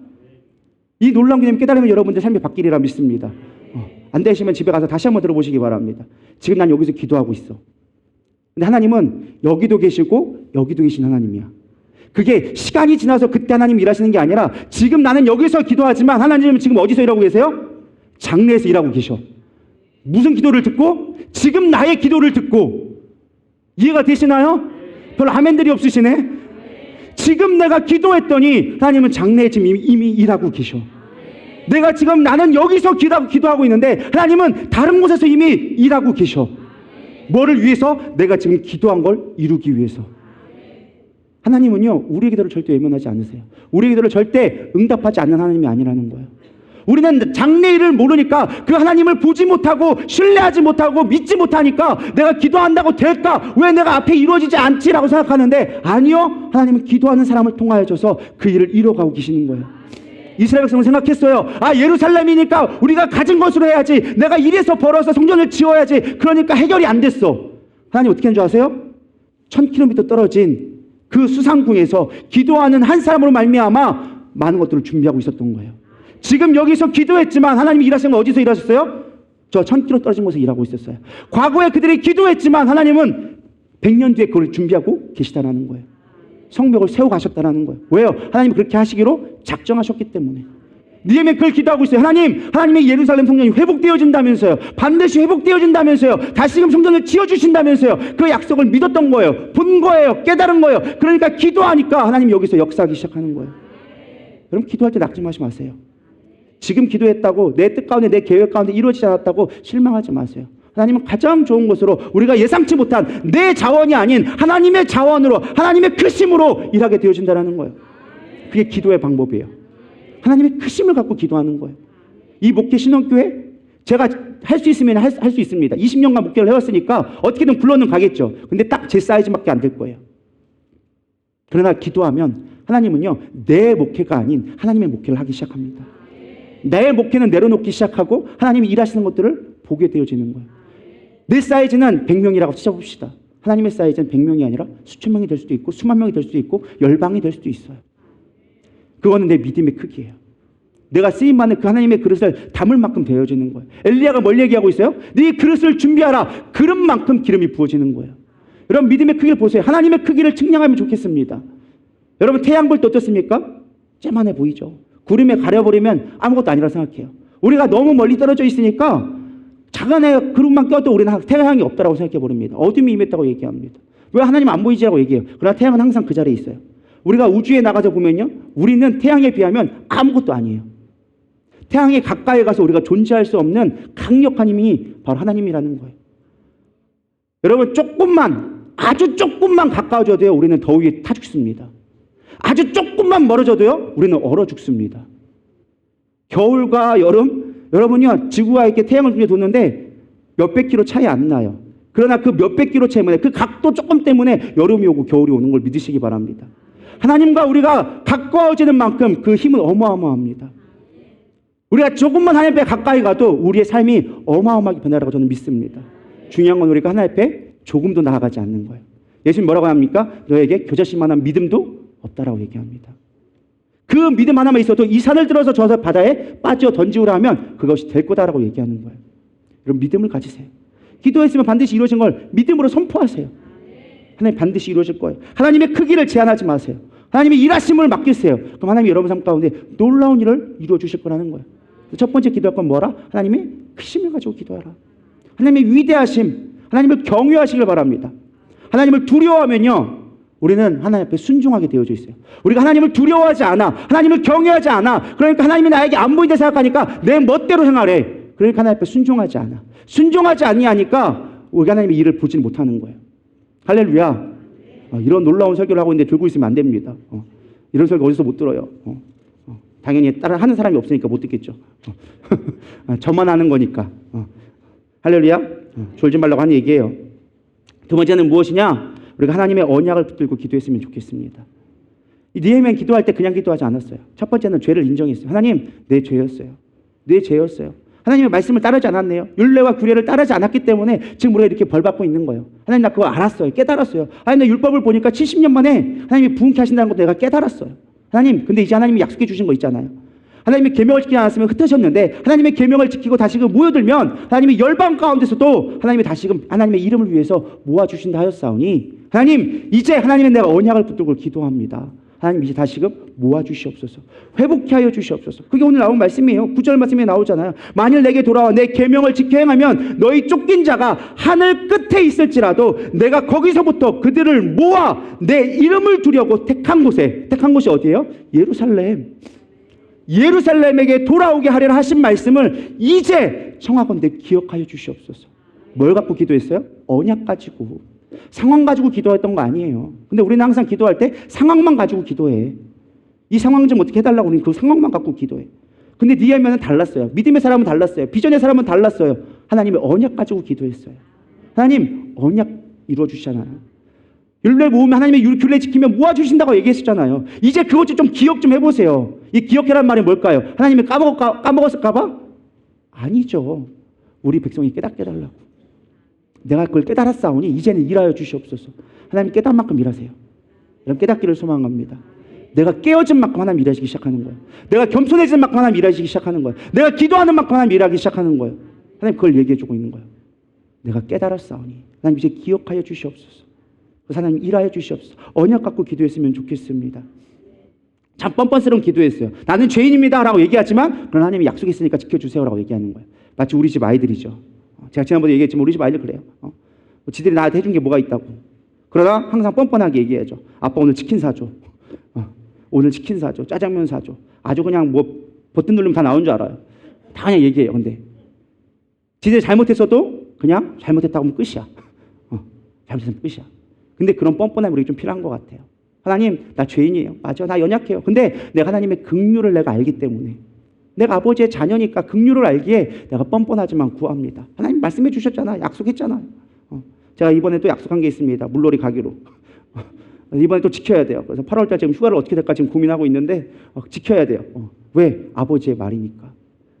이 놀라운 개념 깨달으면 여러분들 삶이 바뀌리라 믿습니다. 안 되시면 집에 가서 다시 한번 들어보시기 바랍니다. 지금 난 여기서 기도하고 있어. 근데 하나님은 여기도 계시고 여기도 계신 하나님이야. 그게 시간이 지나서 그때 하나님 일하시는 게 아니라 지금 나는 여기서 기도하지만 하나님은 지금 어디서 일하고 계세요? 장래에서 일하고 계셔. 무슨 기도를 듣고? 지금 나의 기도를 듣고. 이해가 되시나요? 별로 아멘들이 없으시네. 지금 내가 기도했더니 하나님은 장래에 지금 이미 일하고 계셔. 내가 지금 나는 여기서 기도하고 있는데 하나님은 다른 곳에서 이미 일하고 계셔. 뭐를 위해서? 내가 지금 기도한 걸 이루기 위해서. 하나님은요, 우리의 기도를 절대 외면하지 않으세요. 우리의 기도를 절대 응답하지 않는 하나님이 아니라는 거예요. 우리는 장래 일을 모르니까 그 하나님을 보지 못하고 신뢰하지 못하고 믿지 못하니까 내가 기도한다고 될까? 왜 내가 앞에 이루어지지 않지라고 생각하는데 아니요. 하나님은 기도하는 사람을 통하여줘서 그 일을 이뤄가고 계시는 거예요. 이스라엘 백성은 생각했어요. 아, 예루살렘이니까 우리가 가진 것으로 해야지. 내가 이래서 벌어서 성전을 지어야지. 그러니까 해결이 안 됐어. 하나님 어떻게 하는 줄 아세요? 1000km 떨어진 그 수상궁에서 기도하는 한 사람으로 말미암아 많은 것들을 준비하고 있었던 거예요. 지금 여기서 기도했지만 하나님이 일하시는 건 어디서 일하셨어요? 저 1000km 떨어진 곳에서 일하고 있었어요. 과거에 그들이 기도했지만 하나님은 100년 뒤에 그걸 준비하고 계시다라는 거예요. 성벽을 세워가셨다라는 거예요. 왜요? 하나님이 그렇게 하시기로 작정하셨기 때문에. 느헤미야 그걸 기도하고 있어요. 하나님의 예루살렘 성전이 회복되어진다면서요. 반드시 회복되어진다면서요. 다시금 성전을 지어주신다면서요. 그 약속을 믿었던 거예요. 본 거예요. 깨달은 거예요. 그러니까 기도하니까 하나님이 여기서 역사하기 시작하는 거예요. 여러분 기도할 때 낙심하지 마세요. 지금 기도했다고 내 뜻 가운데 내 계획 가운데 이루어지지 않았다고 실망하지 마세요. 하나님은 가장 좋은 것으로 우리가 예상치 못한 내 자원이 아닌 하나님의 자원으로 하나님의 크심으로 일하게 되어진다는 거예요. 그게 기도의 방법이에요. 하나님의 크심을 갖고 기도하는 거예요. 이 목회 신원교회 제가 할 수 있으면 할 수 있습니다. 20년간 목회를 해왔으니까 어떻게든 굴러는 가겠죠. 근데 딱 제 사이즈밖에 안 될 거예요. 그러나 기도하면 하나님은요, 내 목회가 아닌 하나님의 목회를 하기 시작합니다. 내 목회는 내려놓기 시작하고 하나님이 일하시는 것들을 보게 되어지는 거예요. 내 사이즈는 100명이라고 찾아봅시다. 하나님의 사이즈는 100명이 아니라 수천 명이 될 수도 있고 수만 명이 될 수도 있고 열방이 될 수도 있어요. 그거는 내 믿음의 크기예요. 내가 쓰임받는 그 하나님의 그릇을 담을 만큼 되어지는 거예요. 엘리야가 뭘 얘기하고 있어요? 네 그릇을 준비하라. 그릇만큼 기름이 부어지는 거예요. 여러분 믿음의 크기를 보세요. 하나님의 크기를 측량하면 좋겠습니다. 여러분 태양 볼 때 어떻습니까? 쬐만해 보이죠. 구름에 가려버리면 아무것도 아니라 생각해요. 우리가 너무 멀리 떨어져 있으니까 작은 애 그룹만 껴도 우리는 태양이 없다라고 생각해 버립니다. 어둠이 임했다고 얘기합니다. 왜 하나님 안 보이지라고 얘기해요. 그러나 태양은 항상 그 자리에 있어요. 우리가 우주에 나가서 보면요, 우리는 태양에 비하면 아무것도 아니에요. 태양에 가까이 가서 우리가 존재할 수 없는 강력한 힘이 바로 하나님이라는 거예요. 여러분 조금만, 아주 조금만 가까워져도요 우리는 더위에 타 죽습니다. 아주 조금만 멀어져도요 우리는 얼어 죽습니다. 겨울과 여름, 여러분요 지구와 이렇게 태양을 중에 뒀는데 몇백 킬로 차이 안 나요. 그러나 그 몇백 킬로 때문에 그 각도 조금 때문에 여름이 오고 겨울이 오는 걸 믿으시기 바랍니다. 하나님과 우리가 가까워지는 만큼 그 힘은 어마어마합니다. 우리가 조금만 하나님 앞에 가까이 가도 우리의 삶이 어마어마하게 변하라고 저는 믿습니다. 중요한 건 우리가 하나님 앞에 조금도 나아가지 않는 거예요. 예수님 뭐라고 합니까? 너에게 겨자씨만한 믿음도 없다라고 얘기합니다. 그 믿음 하나만 있어도 이 산을 들어서 저 바다에 빠져 던지우라 하면 그것이 될 거다라고 얘기하는 거예요. 여러분 믿음을 가지세요. 기도했으면 반드시 이루어진 걸 믿음으로 선포하세요. 하나님 반드시 이루어질 거예요. 하나님의 크기를 제한하지 마세요. 하나님의 일하심을 맡기세요. 그럼 하나님이 여러분 삶 가운데 놀라운 일을 이루어 주실 거라는 거예요. 첫 번째 기도할 건 뭐라? 하나님의 크심을 가지고 기도하라. 하나님의 위대하심, 하나님을 경외하시길 바랍니다. 하나님을 두려워하면요 우리는 하나님 앞에 순종하게 되어져 있어요. 우리가 하나님을 두려워하지 않아, 하나님을 경외하지 않아. 그러니까 하나님이 나에게 안 보인다 생각하니까 내 멋대로 생활해. 그러니까 하나님 앞에 순종하지 않아. 순종하지 아니하니까 우리가 하나님의 일을 보지 못하는 거예요. 할렐루야. 이런 놀라운 설교를 하고 있는데 들고 있으면 안 됩니다. 이런 설교 어디서 못 들어요. 당연히 따라 하는 사람이 없으니까 못 듣겠죠. 저만 하는 거니까. 할렐루야. 졸지 말라고 하는 얘기예요. 두 번째는 무엇이냐? 우리가 하나님의 언약을 붙들고 기도했으면 좋겠습니다. 이 느헤미야는 기도할 때 그냥 기도하지 않았어요. 첫 번째는 죄를 인정했어요. 하나님, 내 죄였어요. 내 죄였어요. 하나님의 말씀을 따르지 않았네요. 율례와 규례를 따르지 않았기 때문에 지금 우리가 이렇게 벌받고 있는 거예요. 하나님 나 그거 알았어요. 깨달았어요. 하나님 나 율법을 보니까 70년 만에 하나님이 부흥케 하신다는 것도 내가 깨달았어요. 하나님 근데 이제 하나님이 약속해 주신 거 있잖아요. 하나님의 계명을 지키지 않았으면 흩으셨는데 하나님의 계명을 지키고 다시금 모여들면 하나님의 열방 가운데서도 하나님이 다시금 하나님의 이름을 위해서 모아주신다 하였사오니 하나님 이제 하나님의 내가 언약을 붙들고 기도합니다. 하나님 이제 다시금 모아주시옵소서. 회복케 하여 주시옵소서. 그게 오늘 나온 말씀이에요. 9절 말씀에 나오잖아요. 만일 내게 돌아와 내 계명을 지켜 행하면 너희 쫓긴 자가 하늘 끝에 있을지라도 내가 거기서부터 그들을 모아 내 이름을 두려고 택한 곳에, 택한 곳이 어디예요? 예루살렘. 예루살렘에게 돌아오게 하려는 하신 말씀을 이제 청하건대 기억하여 주시옵소서. 뭘 갖고 기도했어요? 언약 가지고. 상황 가지고 기도했던 거 아니에요. 근데 우리는 항상 기도할 때 상황만 가지고 기도해. 이 상황 좀 어떻게 해달라고 우리는 그 상황만 갖고 기도해. 근데 느헤미야는 달랐어요. 믿음의 사람은 달랐어요. 비전의 사람은 달랐어요. 하나님의 언약 가지고 기도했어요. 하나님 언약 이루어주시잖아요. 율례 모으면 하나님의 율례 지키면 모아주신다고 얘기했었잖아요. 이제 그것 좀 기억 좀 해보세요. 이 기억해란 말이 뭘까요? 하나님이 까먹었을까봐? 아니죠. 우리 백성이 깨닫게 해달라고. 내가 그걸 깨달았사오니 이제는 일하여 주시옵소서. 하나님 깨달은 만큼 일하세요. 이런 깨닫기를 소망합니다. 내가 깨어진 만큼 하나님 일하시기 시작하는 거예요. 내가 겸손해진 만큼 하나님 일하시기 시작하는 거예요. 내가 기도하는 만큼 하나님 일하기 시작하는 거예요. 하나님 그걸 얘기해주고 있는 거예요. 내가 깨달았사오니 하나님 이제 기억하여 주시옵소서. 그래서 하나님 일하여 주시옵소서. 언약 갖고 기도했으면 좋겠습니다. 참 뻔뻔스러운 기도했어요. 나는 죄인입니다 라고 얘기하지만 그런 하나님이 약속했으니까 지켜주세요 라고 얘기하는 거예요. 마치 우리 집 아이들이죠. 제가 지난번에 얘기했지만 우리 집 아이들 그래요. 지들이 나한테 해준 게 뭐가 있다고. 그러다 항상 뻔뻔하게 얘기해줘. 아빠 오늘 치킨 사줘. 오늘 치킨 사줘. 짜장면 사줘. 아주 그냥 버튼 누르면 다 나온 줄 알아요. 다 그냥 얘기해요. 근데 지들이 잘못했어도 그냥 잘못했다고 하면 끝이야. 잘못했으면 끝이야. 근데 그런 뻔뻔함이 우리에게 좀 필요한 것 같아요. 하나님, 나 죄인이에요. 맞아, 나 연약해요. 근데 내가 하나님의 긍휼을 내가 알기 때문에, 내가 아버지의 자녀니까 긍휼을 알기에 내가 뻔뻔하지만 구합니다. 하나님 말씀해 주셨잖아. 약속했잖아요. 제가 이번에 또 약속한 게 있습니다. 물놀이 가기로. 이번에 또 지켜야 돼요. 그래서 8월달 지금 휴가를 어떻게 될까 지금 고민하고 있는데 지켜야 돼요. 왜? 아버지의 말이니까.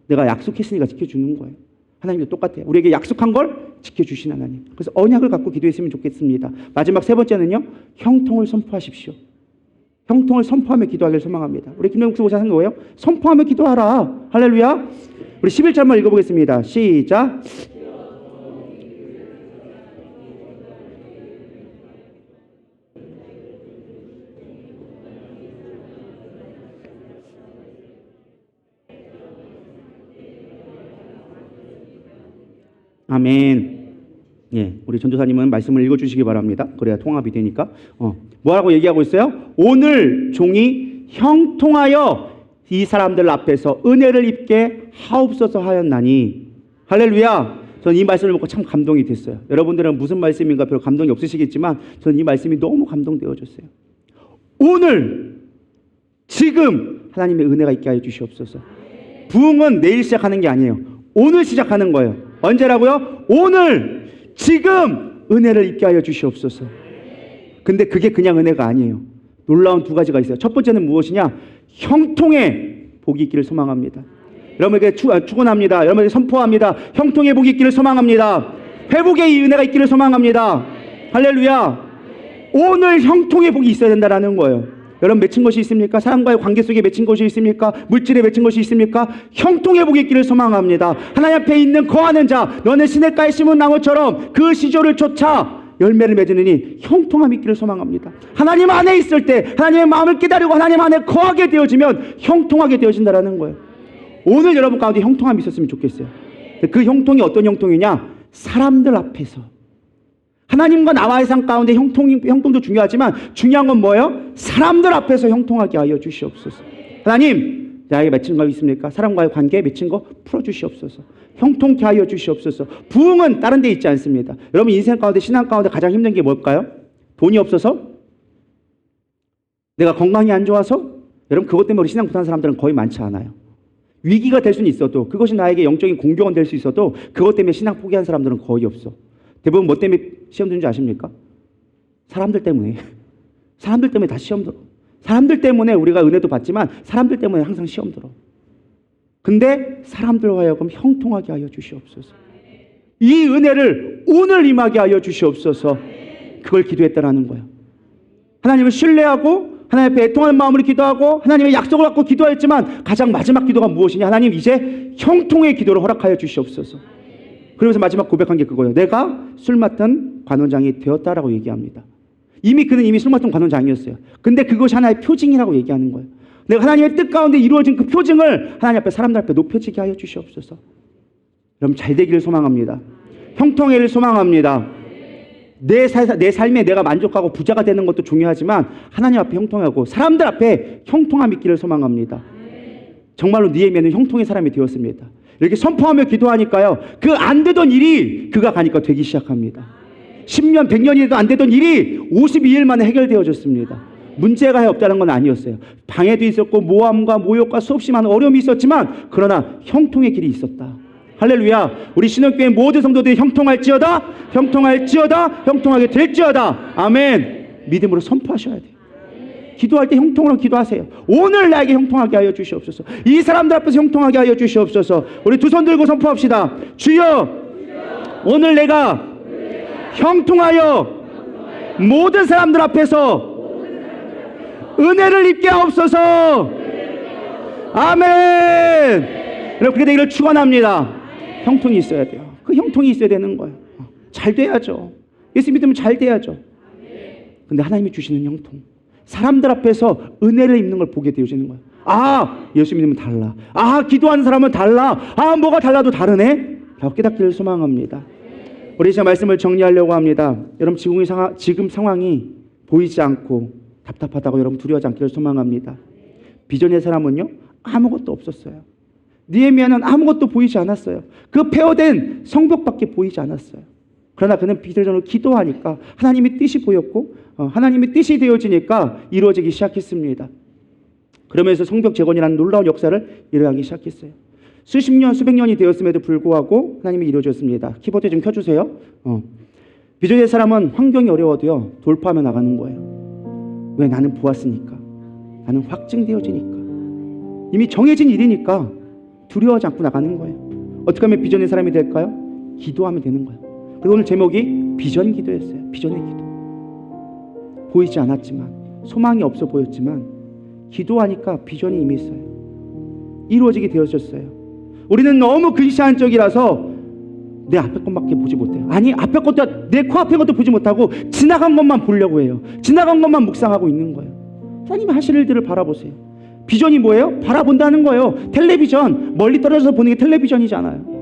내가 약속했으니까 지켜주는 거예요. 하나님도 똑같아요. 우리에게 약속한 걸 지켜주신 하나님. 그래서 언약을 갖고 기도했으면 좋겠습니다. 마지막 세 번째는요. 형통을 선포하십시오. 형통을 선포하며 기도하기를 소망합니다. 우리 김영국 목사 하는 거예요. 선포하며 기도하라. 할렐루야. 우리 11절만 읽어보겠습니다. 시작. 아멘. 예, 우리 전도사님은 말씀을 읽어주시기 바랍니다. 그래야 통합이 되니까. 뭐라고 얘기하고 있어요? 오늘 종이 형통하여 이 사람들 앞에서 은혜를 입게 하옵소서 하였나니. 할렐루야. 저는 이 말씀을 듣고 참 감동이 됐어요. 여러분들은 무슨 말씀인가 별로 감동이 없으시겠지만 저는 이 말씀이 너무 감동되어졌어요. 오늘 지금 하나님의 은혜가 있게 하여 주시옵소서. 부흥은 내일 시작하는 게 아니에요. 오늘 시작하는 거예요. 언제라고요? 오늘 지금 은혜를 입게 하여 주시옵소서. 근데 그게 그냥 은혜가 아니에요. 놀라운 두 가지가 있어요. 첫 번째는 무엇이냐? 형통의 복이 있기를 소망합니다. 여러분에게 축원합니다. 여러분에게 선포합니다. 형통의 복이 있기를 소망합니다. 회복의 이 은혜가 있기를 소망합니다. 할렐루야. 오늘 형통의 복이 있어야 된다는 거예요. 여러분 맺힌 것이 있습니까? 사람과의 관계 속에 맺힌 것이 있습니까? 물질에 맺힌 것이 있습니까? 형통의 복이 있기를 소망합니다. 하나님 앞에 있는 거하는 자, 너는 시냇가에 심은 나무처럼 그 시조를 쫓아 열매를 맺으니 형통함이 있기를 소망합니다. 하나님 안에 있을 때 하나님의 마음을 깨달고 하나님 안에 거하게 되어지면 형통하게 되어진다는 거예요. 오늘 여러분 가운데 형통함이 있었으면 좋겠어요. 그 형통이 어떤 형통이냐? 사람들 앞에서 하나님과 나와의 삶 가운데 형통도 중요하지만 중요한 건 뭐예요? 사람들 앞에서 형통하게 하여 주시옵소서. 하나님, 나에게 맺힌 거 있습니까? 사람과의 관계에 맺힌 거 풀어주시옵소서. 형통케 하여 주시옵소서. 부흥은 다른 데 있지 않습니다. 여러분 인생 가운데 신앙 가운데 가장 힘든 게 뭘까요? 돈이 없어서? 내가 건강이 안 좋아서? 여러분 그것 때문에 우리 신앙 못하는 사람들은 거의 많지 않아요. 위기가 될 수는 있어도 그것이 나에게 영적인 공경은 될 수 있어도 그것 때문에 신앙 포기한 사람들은 거의 없어. 대부분 뭐 때문에 시험 드는 줄 아십니까? 사람들 때문에. 사람들 때문에 다 시험 들어. 사람들 때문에 우리가 은혜도 받지만 사람들 때문에 항상 시험 들어. 근데 사람들로 하여금 형통하게 하여 주시옵소서. 이 은혜를 오늘 임하게 하여 주시옵소서. 그걸 기도했다라는 거예요. 하나님을 신뢰하고 하나님 앞에 애통하는 마음으로 기도하고 하나님의 약속을 갖고 기도했지만 가장 마지막 기도가 무엇이냐? 하나님 이제 형통의 기도를 허락하여 주시옵소서. 그러면서 마지막 고백한 게 그거예요. 내가 술 맡은 관원장이 되었다라고 얘기합니다. 그는 이미 술 맡은 관원장이었어요. 근데 그것이 하나의 표징이라고 얘기하는 거예요. 내가 하나님의 뜻 가운데 이루어진 그 표징을 하나님 앞에 사람들 앞에 높여지게 하여 주시옵소서. 여러분 잘 되기를 소망합니다. 형통을 소망합니다. 내 삶에 내가 만족하고 부자가 되는 것도 중요하지만 하나님 앞에 형통하고 사람들 앞에 형통함이 있기를 소망합니다. 정말로 느헤미야는 형통의 사람이 되었습니다. 이렇게 선포하며 기도하니까요. 그 안 되던 일이 그가 가니까 되기 시작합니다. 10년, 100년이라도 안 되던 일이 52일 만에 해결되어졌습니다. 문제가 없다는 건 아니었어요. 방해도 있었고 모함과 모욕과 수없이 많은 어려움이 있었지만 그러나 형통의 길이 있었다. 할렐루야. 우리 신학교의 모든 성도들이 형통할지어다, 형통할지어다, 형통하게 될지어다. 아멘. 믿음으로 선포하셔야 돼요. 기도할 때 형통으로 기도하세요. 오늘 나에게 형통하게 하여 주시옵소서. 이 사람들 앞에서 형통하게 하여 주시옵소서. 우리 두 손 들고 선포합시다. 주여, 오늘 내가 형통하여 모든 사람들 앞에서 은혜를 입게 하옵소서. 아멘. 여러분 그렇게 되기를 축원합니다. 형통이 있어야 돼요. 그 형통이 있어야 되는 거예요. 잘 돼야죠. 예수 믿으면 잘 돼야죠. 근데 하나님이 주시는 형통, 사람들 앞에서 은혜를 입는 걸 보게 되어지는 거예요. 아, 예수 믿으면 달라. 아, 기도하는 사람은 달라. 아, 뭐가 달라도 다르네. 라고 깨닫기를 소망합니다. 우리 이제 말씀을 정리하려고 합니다. 여러분 지금 상황이 보이지 않고 답답하다고 여러분 두려워하지 않기를 소망합니다. 비전의 사람은요 아무것도 없었어요. 느헤미야는 아무것도 보이지 않았어요. 그 폐허된 성벽밖에 보이지 않았어요. 그러나 그는 비전으로 기도하니까 하나님의 뜻이 보였고 하나님의 뜻이 되어지니까 이루어지기 시작했습니다. 그러면서 성벽 재건이라는 놀라운 역사를 일어나기 시작했어요. 수십 년, 수백 년이 되었음에도 불구하고 하나님이 이루어졌습니다. 키보드 좀 켜주세요. 비전의 사람은 환경이 어려워도요, 돌파하며 나가는 거예요. 왜? 나는 보았으니까. 나는 확증되어지니까. 이미 정해진 일이니까 두려워하지 않고 나가는 거예요. 어떻게 하면 비전의 사람이 될까요? 기도하면 되는 거예요. 그래서 오늘 제목이 비전 기도였어요. 비전의 기도. 보이지 않았지만, 소망이 없어 보였지만 기도하니까 비전이 이미 있어요. 이루어지게 되어졌어요. 우리는 너무 근시안적이라서 내 앞에 것밖에 보지 못해요. 아니, 앞에 것도, 내 코앞에 것도 보지 못하고 지나간 것만 보려고 해요. 지나간 것만 묵상하고 있는 거예요. 하나님이 하실 일들을 바라보세요. 비전이 뭐예요? 바라본다는 거예요. 텔레비전, 멀리 떨어져서 보는 게 텔레비전이잖아요.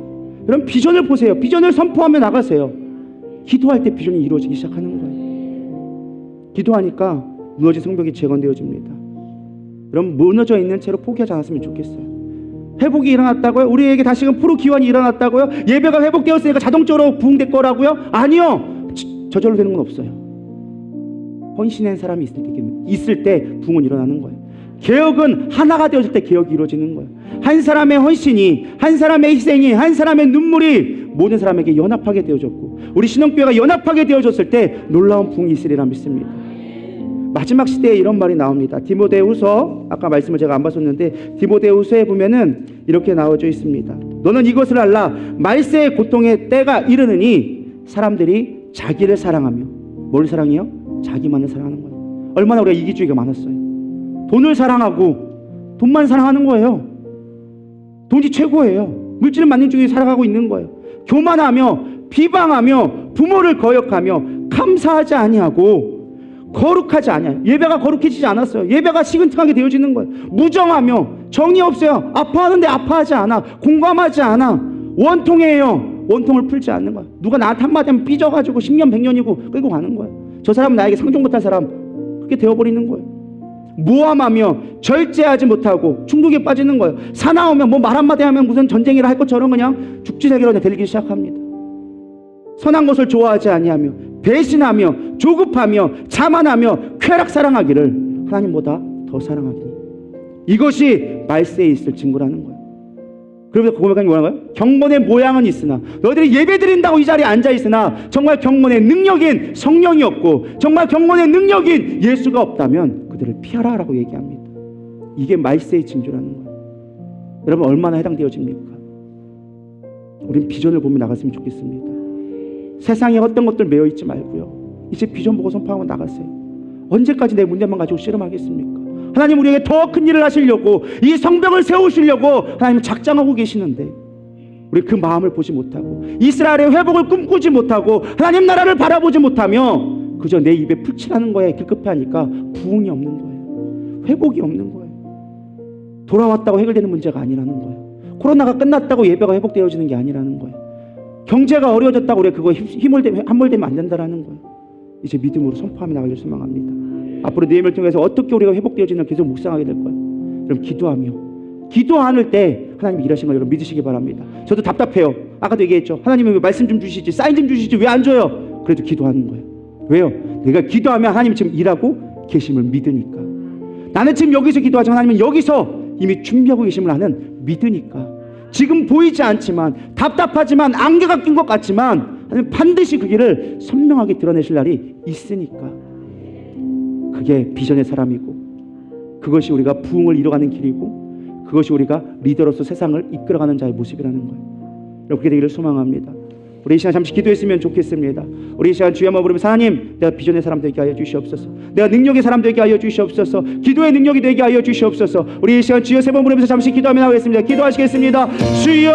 그럼 비전을 보세요. 비전을 선포하며 나가세요. 기도할 때 비전이 이루어지기 시작하는 거예요. 기도하니까 무너진 성벽이 재건되어집니다. 그럼 무너져 있는 채로 포기하지 않았으면 좋겠어요. 회복이 일어났다고요? 우리에게 다시금 프로 기원이 일어났다고요? 예배가 회복되었으니까 자동적으로 부흥될 거라고요? 아니요. 저절로 되는 건 없어요. 헌신한 사람이 있을 때 부흥은 일어나는 거예요. 개혁은 하나가 되어질 때 개혁이 이루어지는 거예요. 한 사람의 헌신이, 한 사람의 희생이, 한 사람의 눈물이 모든 사람에게 연합하게 되어졌고, 우리 신앙교회가 연합하게 되어졌을 때 놀라운 부흥이 있으리라 믿습니다. 마지막 시대에 이런 말이 나옵니다. 디모데후서, 아까 말씀을 제가 안 봤었는데 디모데후서에 보면은 이렇게 나와져 있습니다. 너는 이것을 알라. 말세의 고통의 때가 이르느니 사람들이 자기를 사랑하며, 뭘 사랑해요? 자기만을 사랑하는 거예요. 얼마나 우리가 이기주의가 많았어요. 돈을 사랑하고 돈만 사랑하는 거예요. 돈이 최고예요. 물질 만능주의에 살아가고 있는 거예요. 교만하며 비방하며 부모를 거역하며 감사하지 아니하고 거룩하지 아니하요. 예배가 거룩해지지 않았어요. 예배가 시큰둥하게 되어지는 거예요. 무정하며 정이 없어요. 아파하는데 아파하지 않아. 공감하지 않아. 원통해요. 원통을 풀지 않는 거예요. 누가 나한테 한마디 하면 삐져가지고 10년 100년이고 끌고 가는 거예요. 저 사람은 나에게 상종 못한 사람, 그렇게 되어버리는 거예요. 모함하며 절제하지 못하고 중독에 빠지는 거예요. 사나우면 뭐 말 한마디 하면 무슨 전쟁이라 할 것처럼 그냥 죽지새기로 달리기 시작합니다. 선한 것을 좋아하지 아니하며 배신하며 조급하며 자만하며 쾌락 사랑하기를 하나님보다 더 사랑하기니 이것이 말세에 있을 증거라는 거예요. 그러면서 고백하는 게 뭐라고요? 경건의 모양은 있으나 너희들이 예배드린다고 이 자리에 앉아있으나 정말 경건의 능력인 성령이 없고 정말 경건의 능력인 예수가 없다면 그들을 피하라 라고 얘기합니다. 이게 말세의 징조라는 거예요. 여러분 얼마나 해당되어집니까? 우린 비전을 보며 나갔으면 좋겠습니다. 세상에 어떤 것들 매여 있지 말고요. 이제 비전 보고 선포하고 나가세요. 언제까지 내 문제만 가지고 씨름하겠습니까? 하나님 우리에게 더 큰 일을 하시려고 이 성벽을 세우시려고 하나님 작정하고 계시는데 우리 그 마음을 보지 못하고 이스라엘의 회복을 꿈꾸지 못하고 하나님 나라를 바라보지 못하며 그저 내 입에 풀칠하는 거에 급급해하니까 부흥이 없는 거예요. 회복이 없는 거예요. 돌아왔다고 해결되는 문제가 아니라는 거예요. 코로나가 끝났다고 예배가 회복되어지는 게 아니라는 거예요. 경제가 어려워졌다고 우리가 그거 함몰되면 안 된다라는 거예요. 이제 믿음으로 선포하며 나가기를 소망합니다. 앞으로 내일을 통해서 어떻게 우리가 회복되어지는 계속 묵상하게 될 거예요. 여러분 기도하는 때 하나님이 일하시는 걸 여러분 믿으시기 바랍니다. 저도 답답해요. 아까도 얘기했죠. 하나님이 왜 말씀 좀 주시지, 사인 좀 주시지 왜 안 줘요? 그래도 기도하는 거예요. 왜요? 내가 기도하면 하나님이 지금 일하고 계심을 믿으니까. 나는 지금 여기서 기도하지만 하나님은 여기서 이미 준비하고 계심을 나는 믿으니까. 지금 보이지 않지만 답답하지만 안개가 낀 것 같지만 하나님 반드시 그 길을 선명하게 드러내실 날이 있으니까. 그게 비전의 사람이고 그것이 우리가 부흥을 이뤄가는 길이고 그것이 우리가 리더로서 세상을 이끌어가는 자의 모습이라는 거예요. 그렇게 되기를 소망합니다. 우리 이 시간 잠시 기도했으면 좋겠습니다. 우리 이 시간 주여 한번 부르면서 하나님 내가 비전의 사람 되게 하여 주시옵소서. 내가 능력의 사람 되게 하여 주시옵소서. 기도의 능력이 되게 하여 주시옵소서. 우리 이 시간 주여 세 번 부르면서 잠시 기도하며 나가겠습니다. 기도하시겠습니다. 주여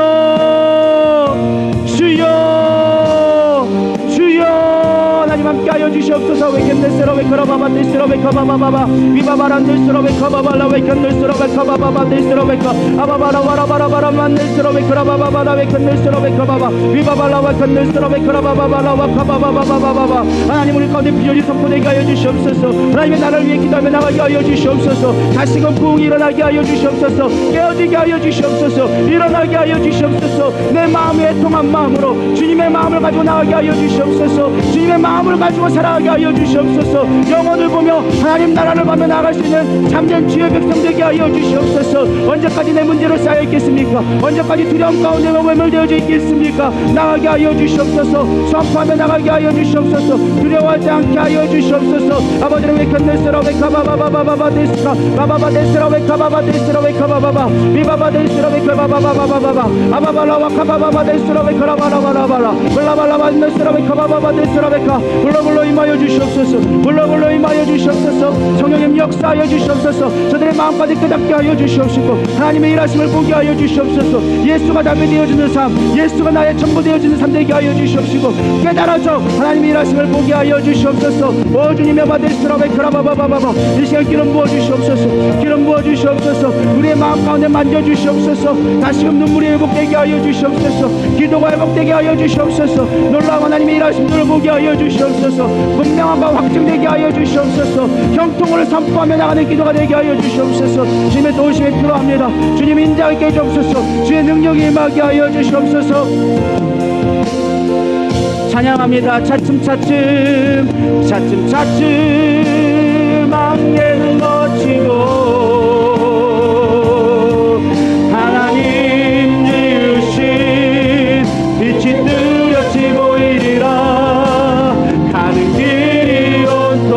주여 주여 하나님 함께 하여 주시옵소서. 웨켄데스로 웨커라바바 데스로 웨커바바바바 비바바란데스로 웨커바발라 웨켄데스로 웨커바바바 데스로 웨커 아바바라 와라바라바라만데스로 웨커라바바바라 웨켄데스로 웨커바바 비바발라 웨켄데스로 웨커라바바바라 와카바바바바바바 하나님 우리 가운데 비전이 선포되게 하여 주시옵소서. 하나님의 나라를 위해 기도하며 나가게 하여 주시옵소서. 다시금 부흥이 일어나게 하여 주시옵소서. 깨어지게 하여 주시옵소서. 일어나게 하여 주시옵소서. 내 마음에 애통한 마음으로 주님의 마음을 가지고 나가게 하여 주시옵소서. 주님의 마음을 가지고 살아가게 하여 주시옵소서. 영혼을 보며 하나님 나라를 보며 나갈 수 있는 참된 주의 백성 되게 하여 주시옵소서. 언제까지 내 문제로 쌓여 있겠습니까? 언제까지 두려움 가운데 매몰되어져 있겠습니까? 나가게 하여 주시옵소서. 선포하며 나가게 하여 주시옵소서. 두려워하지 않게 하여 주시옵소서. 아버지를 웨켄데스라 웨카바바바바바바 데스카 바바바 데스라 웨카바바 데스라 웨카바바바 비바바 데스라 웨카바바바바바바 아바발라 와카바바바 데스라 웨카라바라바라바라 블라발라바 데스라 웨카바바바 데스라 웨카 불러불러 임하여 주시옵소서. 불러불러 임하여 주시옵소서. 성령님 역사하여 주시옵소서. 저들의 마음까지 깨닫게 하여 주시옵시고 하나님의 일하심을 보게 하여 주시옵소서. 예수가 답이 되어주는 삶, 예수가 나의 전부 되어주는 삶 되게 하여 주시옵시고 깨달아서 하나님의 일하심을 보게 하여 주시옵소서. 오 주님의 바데스라 웨카라바바바바바 이 시간 기름 부어 주시옵소서. 기름 부어 주시옵소서. 우리의 마음 가운데 만져 주시옵소서. 다시금 눈물이 회복되게 하여 주시옵소서. 기도가 회복되게 하여 주시옵소서. 놀라운 하나님의 일하심들을 보게 하여 주시옵소서. 분명함과 확증되게 하여 주시옵소서. 형통을 선포하며 나가는 기도가 되게 하여 주시옵소서. 주님의 도우심에 필요합니다. 주님 인자하게 해주옵소서. 주의 능력이 임하게 하여 주시옵소서. 찬양합니다. 차츰차츰 차츰차츰 안개는 거치고 하나님 지으신 빛이 뚜렷이 보이리라. 가는 길이 온통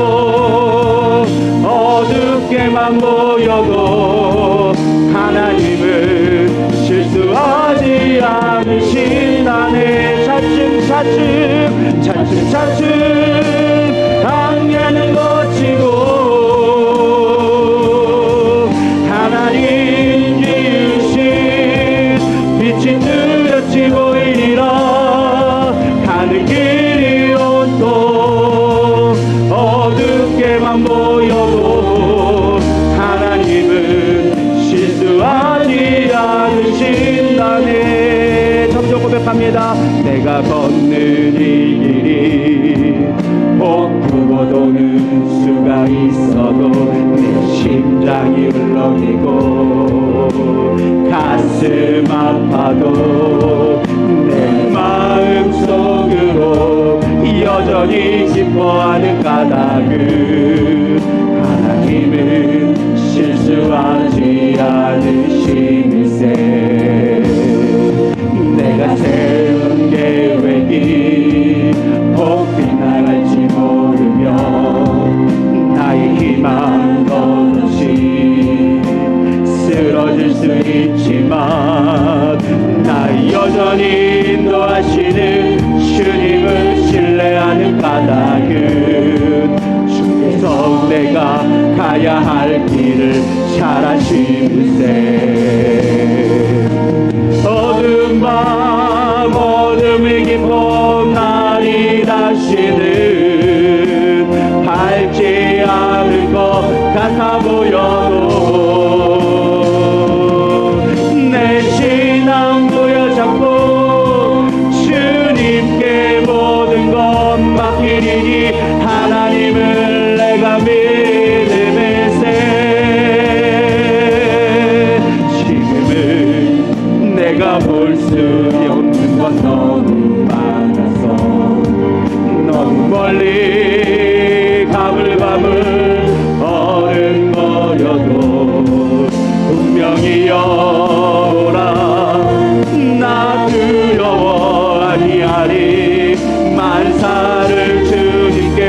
어둡게만 보여도 하나님은 실수하지 않으시나네. 차츰차츰 차츰차츰 안개는 거치고 하나님 지으신 빛이 뚜렷이 보이리라. 가는 길이 온통 어둡게만 보여도 하나님은 실수하지 않으신다네. 점점 고백합니다. 내가 걷는 이 길이 옥두고 도는 수가 있어도 내 심장이 울렁이고 가슴 아파도 내 마음 속으로 여전히 기뻐하는 까닭은 하나님은 실수하지 않으시는세. 내가 세운 계획이 혹비나갈지 모르며 나의 희망 없이 쓰러질 수 있지만 나 여전히 인도하시는 주님을 신뢰하는 까닭은 주께서 내가 가야 할 길을 잘 아시는세. 어두운 밤 어둠의 깊은 날이 다시는 밝지 않을 것 같아 보여도 내 신앙 부여잡고 주님께 모든 것 맡기리니 하나님을 내가 믿음에세. 내가 볼 수 없는 건 너무 많아서 너무 멀리 가물가물 어른거려도 분명히 여호라 나 두려워 아니하리. 만사를 주님께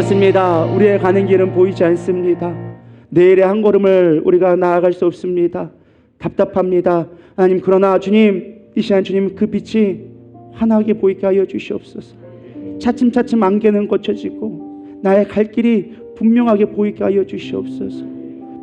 그렇습니다. 우리의 가는 길은 보이지 않습니다. 내일의 한 걸음을 우리가 나아갈 수 없습니다. 답답합니다. 하나님, 그러나 주님, 이 시간 주님 그 빛이 환하게 보이게 하여 주시옵소서. 차츰차츰 안개는 걷혀지고 나의 갈 길이 분명하게 보이게 하여 주시옵소서.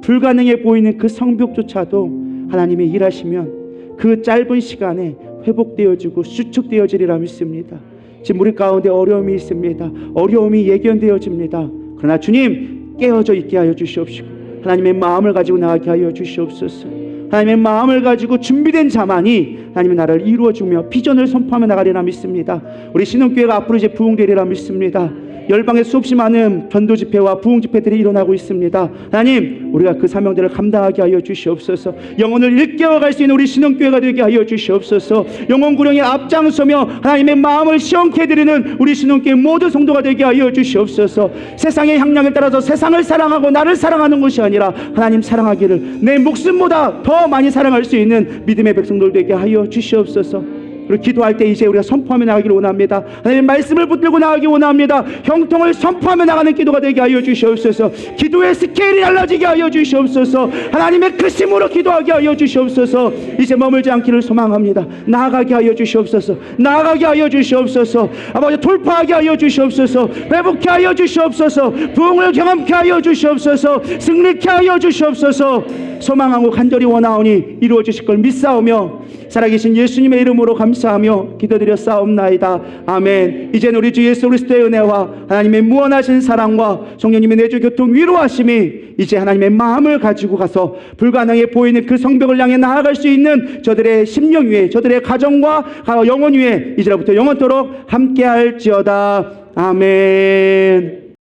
불가능해 보이는 그 성벽조차도 하나님이 일하시면 그 짧은 시간에 회복되어지고 수축되어지리라 믿습니다. 지금 우리 가운데 어려움이 있습니다. 어려움이 예견되어집니다. 그러나 주님, 깨어져 있게 하여 주시옵시고 하나님의 마음을 가지고 나가게 하여 주시옵소서. 하나님의 마음을 가지고 준비된 자만이 하나님의 나라를 이루어주며 비전을 선포하며 나가리라 믿습니다. 우리 신흥교회가 앞으로 이제 부흥되리라 믿습니다. 열방에 수없이 많은 전도 집회와 부흥 집회들이 일어나고 있습니다. 하나님, 우리가 그 사명들을 감당하게 하여 주시옵소서. 영혼을 일깨워갈 수 있는 우리 신흥교회가 되게 하여 주시옵소서. 영혼 구령에 앞장서며 하나님의 마음을 시원케 해드리는 우리 신흥교회 모든 성도가 되게 하여 주시옵소서. 세상의 향락에 따라서 세상을 사랑하고 나를 사랑하는 것이 아니라 하나님 사랑하기를 내 목숨보다 더 많이 사랑할 수 있는 믿음의 백성들 되게 하여 주시옵소서. 그리고 기도할 때 이제 우리가 선포하며 나가기를 원합니다. 하나님의 말씀을 붙들고 나가기 원합니다. 형통을 선포하며 나가는 기도가 되게 하여 주시옵소서. 기도의 스케일이 달라지게 하여 주시옵소서. 하나님의 크심으로 기도하게 하여 주시옵소서. 이제 머물지 않기를 소망합니다. 나아가게 하여 주시옵소서. 나아가게 하여 주시옵소서. 아버지, 돌파하게 하여 주시옵소서. 회복케 하여 주시옵소서. 부흥을 경험케 하여 주시옵소서. 승리케 하여 주시옵소서. 소망하고 간절히 원하오니 이루어 주실 걸 믿사오며 살아계신 예수님의 이름으로 감사하며 기도드려 싸움나이다. 아멘. 이제는 우리 주 예수 그리스도의 은혜와 하나님의 무한하신 사랑과 성령님의 내주 교통 위로하심이 이제 하나님의 마음을 가지고 가서 불가능해 보이는 그 성벽을 향해 나아갈 수 있는 저들의 심령 위에, 저들의 가정과 영혼 위에 이제부터 영원토록 함께할지어다. 아멘.